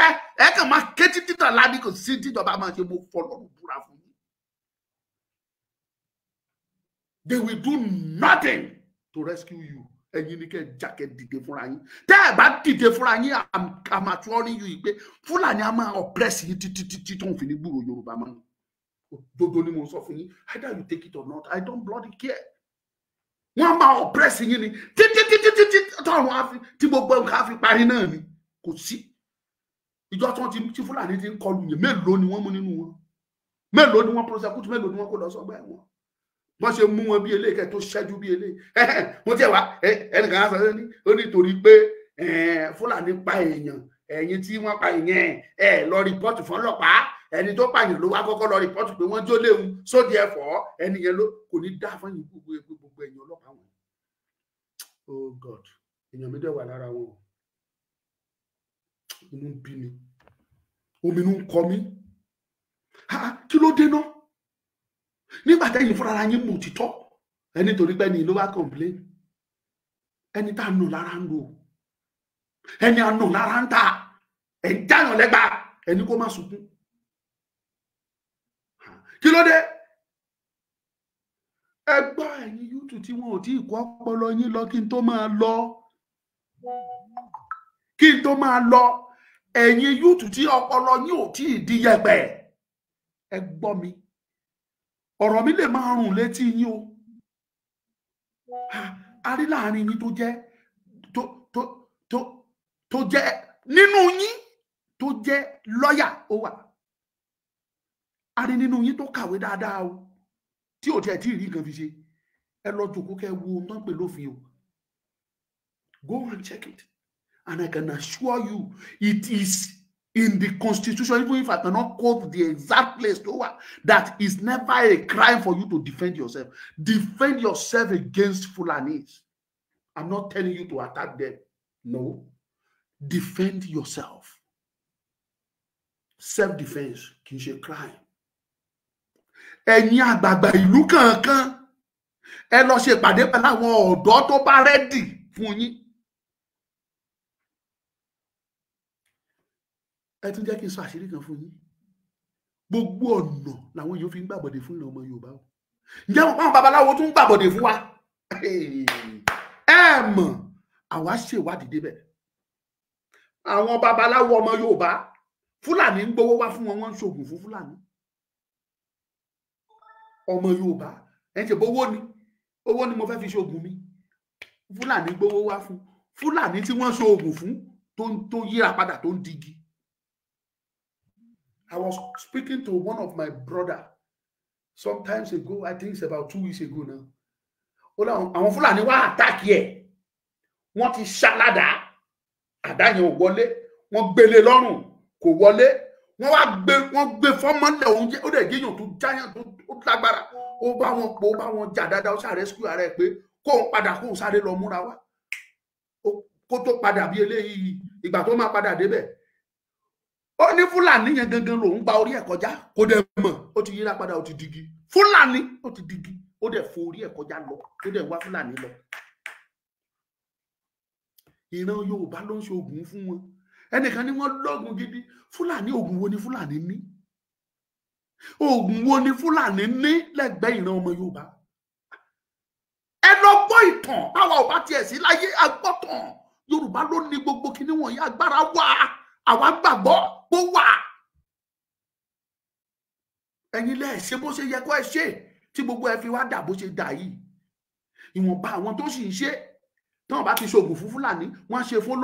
ẹ kàn máa ké títí tàn ládì kò sí tíjọba máa ṣe mo fọlọ́run búra fún yín. They will do nothing to rescue you. Ẹ̀yin ni kẹ́ jákè dìde fúnra yín. Tẹ́ ẹ bá dìde fúnra yín I'm assuring you pé Fúlàní á máa oppress yín títí tó ń fi ní gbúrò Yorùbá mọ́. Dodo ni mo sọ fún yín. Either you take it or not, I don't bloody care. Wọ́n máa oppress yín ni títí tọ́run tí gbogbo nǹkan á fi parí náà ni. Kò sí. Ìjọ tí Fúlàní ti ń kọlù yẹn mélòó ni wọ́n mú nínú wọn? Mélòó ni wọ́n prosecute mélòó ni wọ́n kó lọ sọ́gbà ẹ̀wọ̀n? Wọ́n ṣe mú wọn bí eléyìí kẹ́ tó ṣẹ́jú bí eléyìí. Mo tiẹ̀ wá ẹnìkan á sọ ó nítorí pé Fúlàní pa èèyàn ẹ̀yin tí wọ́n pa èèyàn lọ rìpọ́ọ̀tù fún ọlọ́pàá ẹni tó pààyàn ló wá kọ́kọ́ lọ rìpọ́ọ̀tù pé wọ́n jó léwu sóde ẹ̀fọ́ ẹni yẹn ló kò ní dá fún yín gbogbo ẹ̀yìn ọlọ́pàá wọn. Oh God, èèyàn mi dẹ̀ wà lára wọn. Inú ń bí mi, omi inú ń kọ mí. Kí ló dé náà? Nígbà tẹ́yìn fúnra yín mú òtítọ́ ẹni torí pé ẹni ló wá complain ẹni tá a nù lára ń lò ẹni àná lára ń ta ẹ ń jáyàn lẹ́gbà ẹni kó má sunkún kí ló dé ẹ gbọ́ ẹ̀yin yúùtù tí wọn ò tí ì kó ọpọlọ yín lọ kí n tó máa lọ ẹ̀yin yúùtù tí ọpọlọ yín ò tí ì di yẹ̀pẹ̀ ẹ gbọ́ mi ọ̀rọ̀ mi lè máa rùn létí yín o a rí láàrin yín tó jẹ́ nínú yín tó jẹ́ lọ́yà ó wà a rí nínú yín tó kàwé dáadáa o tí ò tiẹ̀ tí ì rí nǹkan fi ṣe ẹ lọ jókòó kẹ́ wo ohun tó ń pè lófin o go and check it and I can assure you it is in the constitution, even if I cannot quote the exact place that is never a crime for you to defend yourself. Defend yourself against Fulanis. I'm not telling you to attack them. No. Defend yourself. Self-defense kì í ṣe crime. Ẹ̀yin àgbààgbà ìlú kankan ẹ lọ ṣe ìpàdé pẹ̀lú àwọn ọ̀dọ́ tó bá rẹ́dì fún yín. Ẹ tún jẹ́ kí n sọ àṣírí kan fún yín. Gbogbo ọ̀nà làwọn èèyàn fi ń gbàbọ̀dè fún ilẹ̀ ọmọ Yorùbá o. Ǹjẹ́ wọn káwọn babaláwo tún gbàbọ̀dè fún wa? Ẹ mọ̀ àwa ṣèwádìí débẹ̀. Àwọn babaláwo ọmọ Yorùbá Fúlàní ń gbowó wá fún wọn, wọ́n ń ṣoògùn fún Fúlàní. Ọmọ Yorùbá ẹ ń ṣe owó ni mo fẹ́ fi ṣoògùn mi. Fúlàní gbowó wá fún Fúlàní tí wọ́n ṣoògùn fún tó yíra padà tó ń digi. I was speaking to one of my brother sometimes ago, I think it's about 2 weeks ago now. Àwọn Fúlàní wá àtàkì ẹ̀. Wọ́n ti ṣáládà àdáyẹn ò wọlé. Wọ́n gbélé lọ́rùn kò wọlé. Wọ́n gbé fọ́mọ́lẹ̀ oúnjẹ. Ó dẹ̀ géèyàn tó jáyàn tó lágbára. Ó bá wọn pò ó bá wọn jà dáadáa. Ó ṣáà rescue ara ẹ̀ pé kóun padà kóun sáré lọ múra wá. Kó tó padà bí eléyìí ìgbà tó máa padà débẹ̀. Ó ní Fúlàní yẹn gangan lòun gba orí ẹ̀ kọjá kó dẹ̀ mọ̀ ó ti yíra padà ó ti digi. Fúlàní ó ti digi ó dẹ̀ fo orí ẹ̀ kọjá lọ ó dẹ̀ wá Fúlàní lọ. Ìran Yorùbá ló ń ṣe oògùn fún wọn. Ẹnìkan ní wọ́n lọ́gùn gidi. Fúlàní oògùn wo ni Fúlàní ní? Oògùn wo ni Fúlàní ní lẹ́gbẹ̀ẹ́ ìran ọmọ Yorùbá? Ẹ lọ gbọ́ ìtàn báwa ò bá tiẹ̀ sí láyé agbọ́tàn. Yorùbá ló ní gbogbo kinní wọ̀nyí agbára wà. Àwa gbàgbọ́ bó wà. Ẹ̀yin lẹ ṣe bó ṣe yẹ kó ẹ ṣe tí gbogbo ẹ fi wá dà bó ṣe dà yìí. Ìwọ̀nba àwọn tó sì ń ṣe tán bá ti ṣoògùn fún Fúlàní wọ́n ṣe fún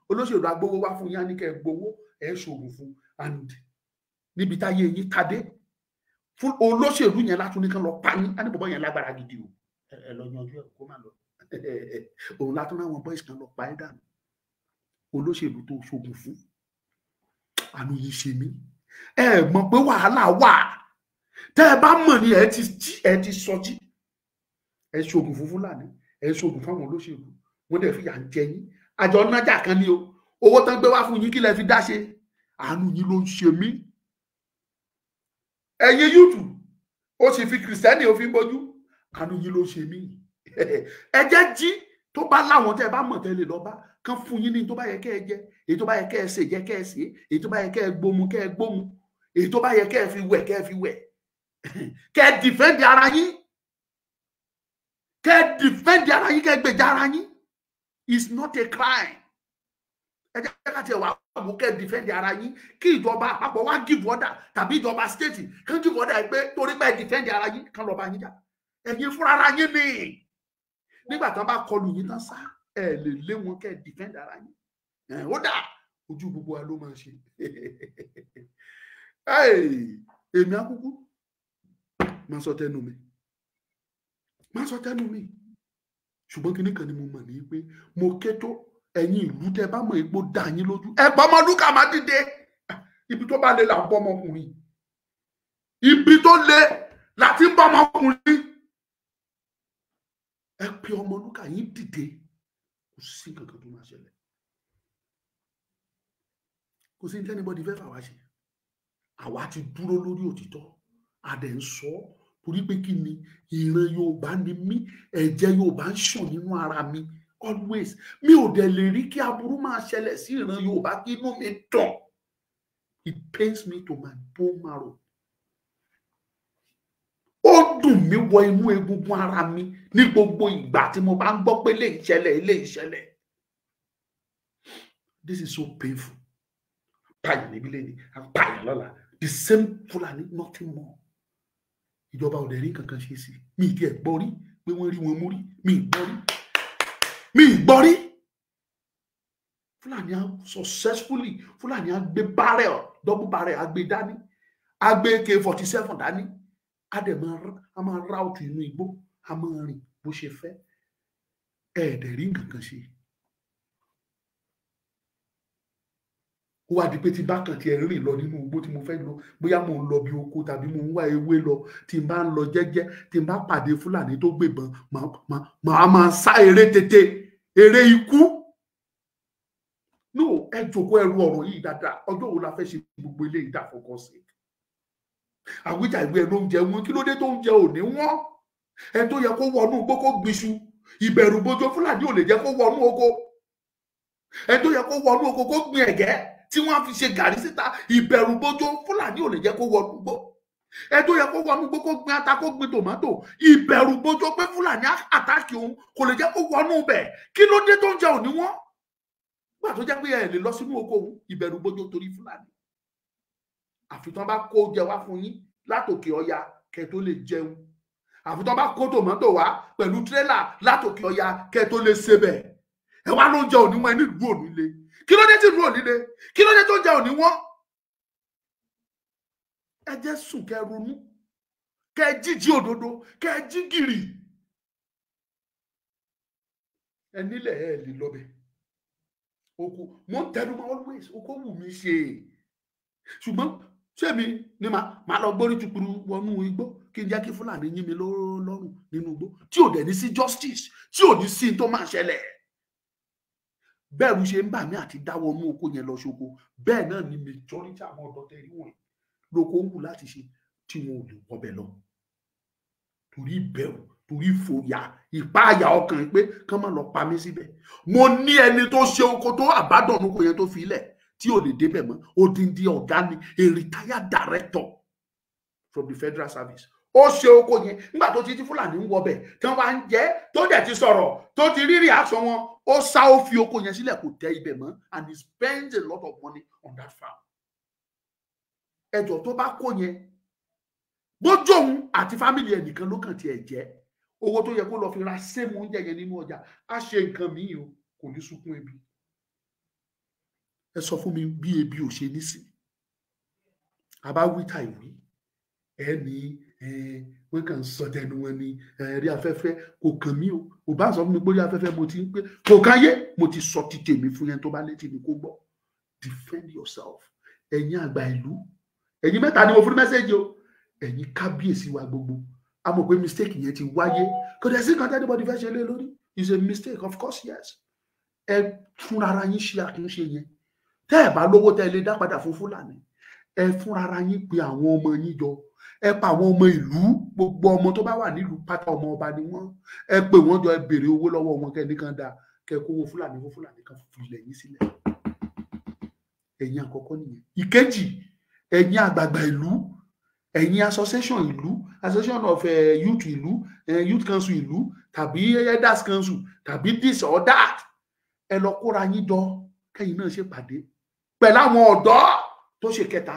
olóṣèlú agbowó wá fún yín ní kẹ́ gbowó ẹ ṣoògùn fún and níbi táyé yín kádé fún olóṣèlú yẹn látún ní kán lọ pa yín á ní bọ̀bọ̀ yẹn lágbára gidi o ẹ lọ yanjú ẹ kó má lọ òun látún náwọn boys kan lọ pa ẹ dànù olóṣèlú tó ṣoògùn fún àánú yìí ṣe mí ẹ mọ̀ pé wàhálà wà tẹ́ ẹ bá mọ̀ ni ẹ ti sọjí ẹ ṣoògùn fún Fúlàní ẹ ṣoògùn fáwọn olóṣèlú wọ́n dẹ̀ fìyà ń jẹ yín àjọ nájà kan ní o owó tán gbé wá fún yín kí lẹ fi dá ṣe àánú yín ló ń ṣe mí. Ẹ̀yin yúùtù ó sì fi kìrìsìtẹ́nì ó fi bójú àánú yín ló ń ṣe mí. Ẹ jẹ́ jí tó bá láwọn tẹ́ ẹ bá mọ̀ tẹ́lẹ̀ lọ́ba kan fún yín ní tó bá yẹ kẹ́ ẹ jẹ èyí tó bá yẹ kẹ́ ẹ ṣe jẹ kẹ́ ẹ ṣe èyí tó bá yẹ kẹ́ ẹ gbómu kẹ́ ẹ gbómu èyí tó bá yẹ kẹ́ ẹ fi wẹ̀ kẹ́ ẹ fi wẹ̀ kẹ́ ẹ dìfẹ́ǹdì ara yín kẹ́ ẹ dìfẹ́ǹdì ara yín kẹ́ ẹ gbèjà ara yín is not a crime. Ẹ jẹ́ ká tiẹ̀ wá wò kẹ́ ẹ dìfẹ́ǹdì ara yín kí ìjọba àpapọ̀ wá give order tàbí ìjọba state kan give order pé torí pé ẹ dìfẹ́ǹdì ara yín kan lọ́ọ́ bá yín jà ẹ̀yin fúnra ara yín ni nígbà tí wọ́n bá kọlù yín tán sá ẹ lè lé wọn kẹ́ ẹ dìfẹ́ǹdì ara yín ó dà ojú gbogbo wa ló máa ṣe èmi àkúkú máa sọ tẹnu mi ṣùgbọ́n kíní kan ni mo mọ̀ ní pé mo ké tó ẹ̀yin ìlú tẹ́ bá mọ̀ epo dá yín lójú ẹ bá Ọmọlúkà má dìde ibi tó bá lè là ń bọ́ ọmọkùnrin ibi tó lè láti ń bọ́ ọmọkùnrin ẹ pe Ọmọlúkà yín dìde kò sí kankan tó máa ṣẹlẹ̀ kò sí ní anybody fẹ́ fà wá ṣe àwa ti dúró lórí òtítọ́ adẹ̀ ń sọ torí pé kí ni ìran Yorùbá ni mí ẹ̀jẹ̀ Yorùbá ń ṣàn nínú ara mi always mi ò dẹ̀ lè rí kí aburú máa ṣẹlẹ̀ sí ìran Yorùbá kí inú mi dùn. It pains me to my bone marrow. Ó dùn mí wọ inú egungun ara mi ní gbogbo ìgbà tí mo bá ń gbọ́ pé ilé ìṣẹ̀lẹ̀. This is so painful. Pààyàn níbí lẹ́ni, pààyàn lọ́la. The same Fulani, nothing more. Ìjọba ò dẹ̀ rí kankan ṣe sí. Mi ì tiẹ̀ gbọ́ rí pé wọ́n rí wọn mú rí. Mi ì gbọ́ rí. Fulani successfully, Fulani á gbé barrel, double barrel, á gbé dání. Á gbé AK-47 dání. Á dẹ̀ máa route inú igbó. Á máa rìn bó ṣe fẹ́. Ẹ dẹ̀ rí kankan ṣe. Ó wá di pé tí bá kàn tí ẹ rìn lọ nínú igbó tí mo fẹ́ lọ, bóyá mo ń lọ bí oko tàbí mo ń wá ewé lọ, tí n bá ń lọ jẹ́jẹ́, tí n bá pàdé Fúlàní tó gbébọn, màá máa sá eré tètè, eré ikú. No, ẹ jókòó ẹrù ọ̀rọ̀ yìí dáadáa. Ọjọ́ wo la fẹ́ ṣe gbogbo ilé ìdáfọkọ sí? Àwíjà ìwé ẹnu oúnjẹ wọn, kí ló dé tó oúnjẹ ò ní wọ́n? Ẹ tó yẹ kó wọnú igbó kó gbìṣù, ìbẹ̀rù bojo Fúlàní ò lè jẹ́ kó wọnú oko. Ẹ tó yẹ kó wọnú oko kó gbin ẹ̀gẹ́ tí wọ́n fi ṣe gàrí síta, ìbẹ̀rù bojo Fúlàní ò lè jẹ́ kó wọnú igbó. Ẹ tó yẹ kó wọnú igbó kó gbin ata kó gbin tòmátò, ìbẹ̀rù bojo pé Fúlàní àtàkì òun kò lè jẹ́ kó wọnú bẹ̀. Kí ló dé tó ń jẹ òní wọ́n? Gbà tó jẹ́ pé ẹ lè lọ sínú oko òun, ìbẹ̀rù bojo torí Fúlàní. Àfi tán bá kó jẹ wá fún yín látòkè ọya kẹ́ tó lè jẹun. Àfi tán bá kó tòmátò wá pẹ̀lú tírélà látòkè ọya kẹ́ tó lè sebẹ̀. Ẹ wá ló ń jẹ òní wọn ẹni ìlú òní le. Kí ló dé tí ìlú òní le? Kí ló dé tó jẹ òní wọn? Ẹ jẹ́ sùn kẹ́ ronú, kẹ́ jíjí òdodo, kẹ́ jí gìrì. Ẹ nílẹ̀ ẹ lè lọ bẹ̀. Oko mo ń tẹnu mọ́ always, oko wù mí ṣe. Ṣùgbọ́n ṣé mi ni màá lọ gbórí tukuru wọnú igbó kí n jẹ́ kí Fúlàní yín mi lọ́rùn nínú igbó tí ò dẹ̀ ní sí justice, tí ò ní sí tó máa ṣẹlẹ̀. Bẹ́ẹ̀rù ṣe ń bà mí àti dáwọ́ mú oko yẹn lọ ṣoko, bẹ́ẹ̀ náà ni majority àwọn ọ̀dọ́ tẹ̀rí wọ̀nyí lóko ń wù láti ṣe tí wọn ò lè wọbẹ̀ lọ. Torí ìbẹ̀rù, torí ìfòyà, ìpáàyà ọkàn pé kán má lọ pa mí síbẹ̀. Mo ní ẹni tó ṣe oko tó àbádọ́nù oko yẹn tó fi ilẹ̀ tí ò lè débẹ̀ mọ́. Odindi ọ̀gá ni, a retired director from the federal service. Ó ṣe oko yẹn nígbà tó ti Fúlàní ń wọbẹ̀ tí wọ́n bá ń jẹ́ tó dẹ̀ ti sọ̀rọ̀ tó ti rí reaction wọn. Ó sá ó fi oko yẹn sílẹ̀ kò tẹ ibẹ̀ mọ́, and he spends a lot of money on that farm. Ẹjọ́ tó bá kó yẹn bójú òun àti fámìlì ẹ̀ nìkan ló kàn tiẹ̀ jẹ́. Owó tó yẹ kó lọ fi ra sẹ́mu oúnjẹ yẹn nínú ọjà á ṣe nǹkan míì o, kò ní sunkún ebi. Ẹ sọ fún mi bí ebi ò ṣe ní sí. Àbá wí ta ìwí ẹ ní wọ́n kàn sọ tẹnu wọn ní rí afẹ́fẹ́ kò kàn mí o. Kò bá sọ fún mi pé rí afẹ́fẹ́ mo ti ń pé kò káyé, mo ti sọ ti tèmi fún yẹn tó bá létí ni kó gbọ́. Defend yourself. Ẹ̀yin àgbà ìlú, ẹ̀yin mẹ́ta ni mo fún mẹ́sẹ̀jì o. Ẹ̀yin kábíyèsí wa gbogbo, a mọ̀ pé mistake yẹn ti wáyé. Kò dẹ̀ sí kan tí anybody fẹ́ ṣe lé lórí. It's a mistake, of course, yes. Ẹ fúnra ara yín ṣe àtúnṣe yẹn. Tẹ́ ẹ bá lówó tẹ́ ẹ lè dá padà fún Fúlàní, ẹ fúnra ara yín pe àwọn ọmọ yín jọ. Ẹ pa àwọn ọmọ ìlú, gbogbo ọmọ tó bá wà nílùú pátá ọmọ ọba ni wọ́n. Ẹ pè wọ́n jọ, ẹ béèrè owó lọ́wọ́ wọn kẹ́ nìkan dá, kẹ́ kówó Fúlàní fún Fúlàní kan fi ilẹ̀ yín sílẹ̀. Ẹ̀yin àkọ́kọ́ nìyẹn. Ìkejì, ẹ̀yin àgbààgbà ìlú, ẹ̀yin association ìlú, association of youth ìlú, youth council ìlú, tàbí elders council, tàbí this or that. Ẹ lọ kóra yín jọ, kẹ́yin náà ṣe pàdé pẹ̀lú àwọn ọ̀dọ́ tó ṣe kẹta,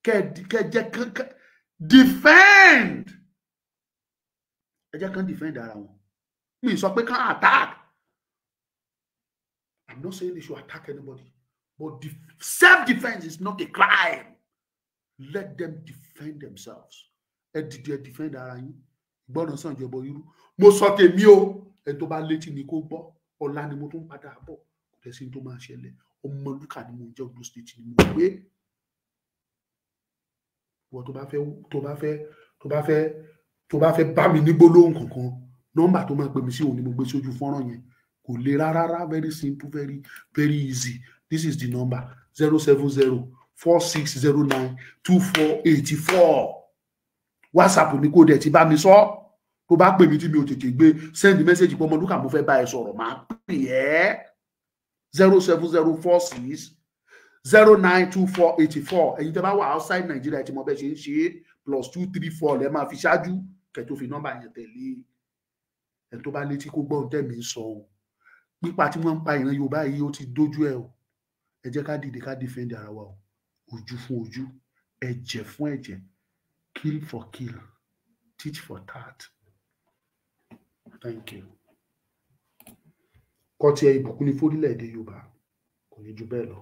kẹ́ jẹ́ defend. Ẹ jẹ́ kán defend ara wọn. Mi sọ pé kán attack. I'm not saying they should attack anybody, but self-defense is not a crime. Let them defend themselves. Ẹ dìde ẹ defend ara yín. Gbọ́dọ̀ sàn jọ̀bọ̀ irú. Mo sọ tèmi o, ẹ tó bá létí ni kó gbọ́. Ọ̀la ni mo tún padà bọ̀. Kò tẹ́ sí tó máa ṣẹlẹ̀. Ọmọlúkà ni mo jẹ́ Ondo State ni mo gbé. Wọ́n tó bá fẹ́ bá mi ní gbólóhùn kankan, nọ́mbà tó máa pè mí sí òun ni mo gbé sójú fọ́nrán yẹn. Kò le rárá, very simple, very very easy. This is the number 070-4609-2484. WhatsApp ni kò dẹ̀ ti bá mi sọ. tó bá pè mí tí mi ò tètè gbé send message pé Ọmọlúkà mo fẹ́ bá ẹ sọ̀rọ̀ máa pè ẹ́ 07046 092484 ẹ̀yin tẹ́ bá wà outside Nigeria tí mo bẹ́ ṣe ń ṣe +234 lẹ́ máa fi ṣáájú kẹ́ tó fi nọ́mbà yẹn tẹ̀lé ẹ̀ tó bá létí kó gbọ́n tẹ̀mí sọ o pípa tí wọ́n ń pa ìran Yorùbá yìí ó ti dójú ẹ̀ o ẹ jẹ́ ká dìde ká defend ara wa o ojú fún ojú ẹ̀jẹ̀ fún ẹ̀jẹ̀ kill for kill teach for tat. Thank you. Kọ́ tí ẹ ìbùkún ní fórílẹ̀-èdè Yorùbá kò ní ju bẹ́ẹ̀ lọ.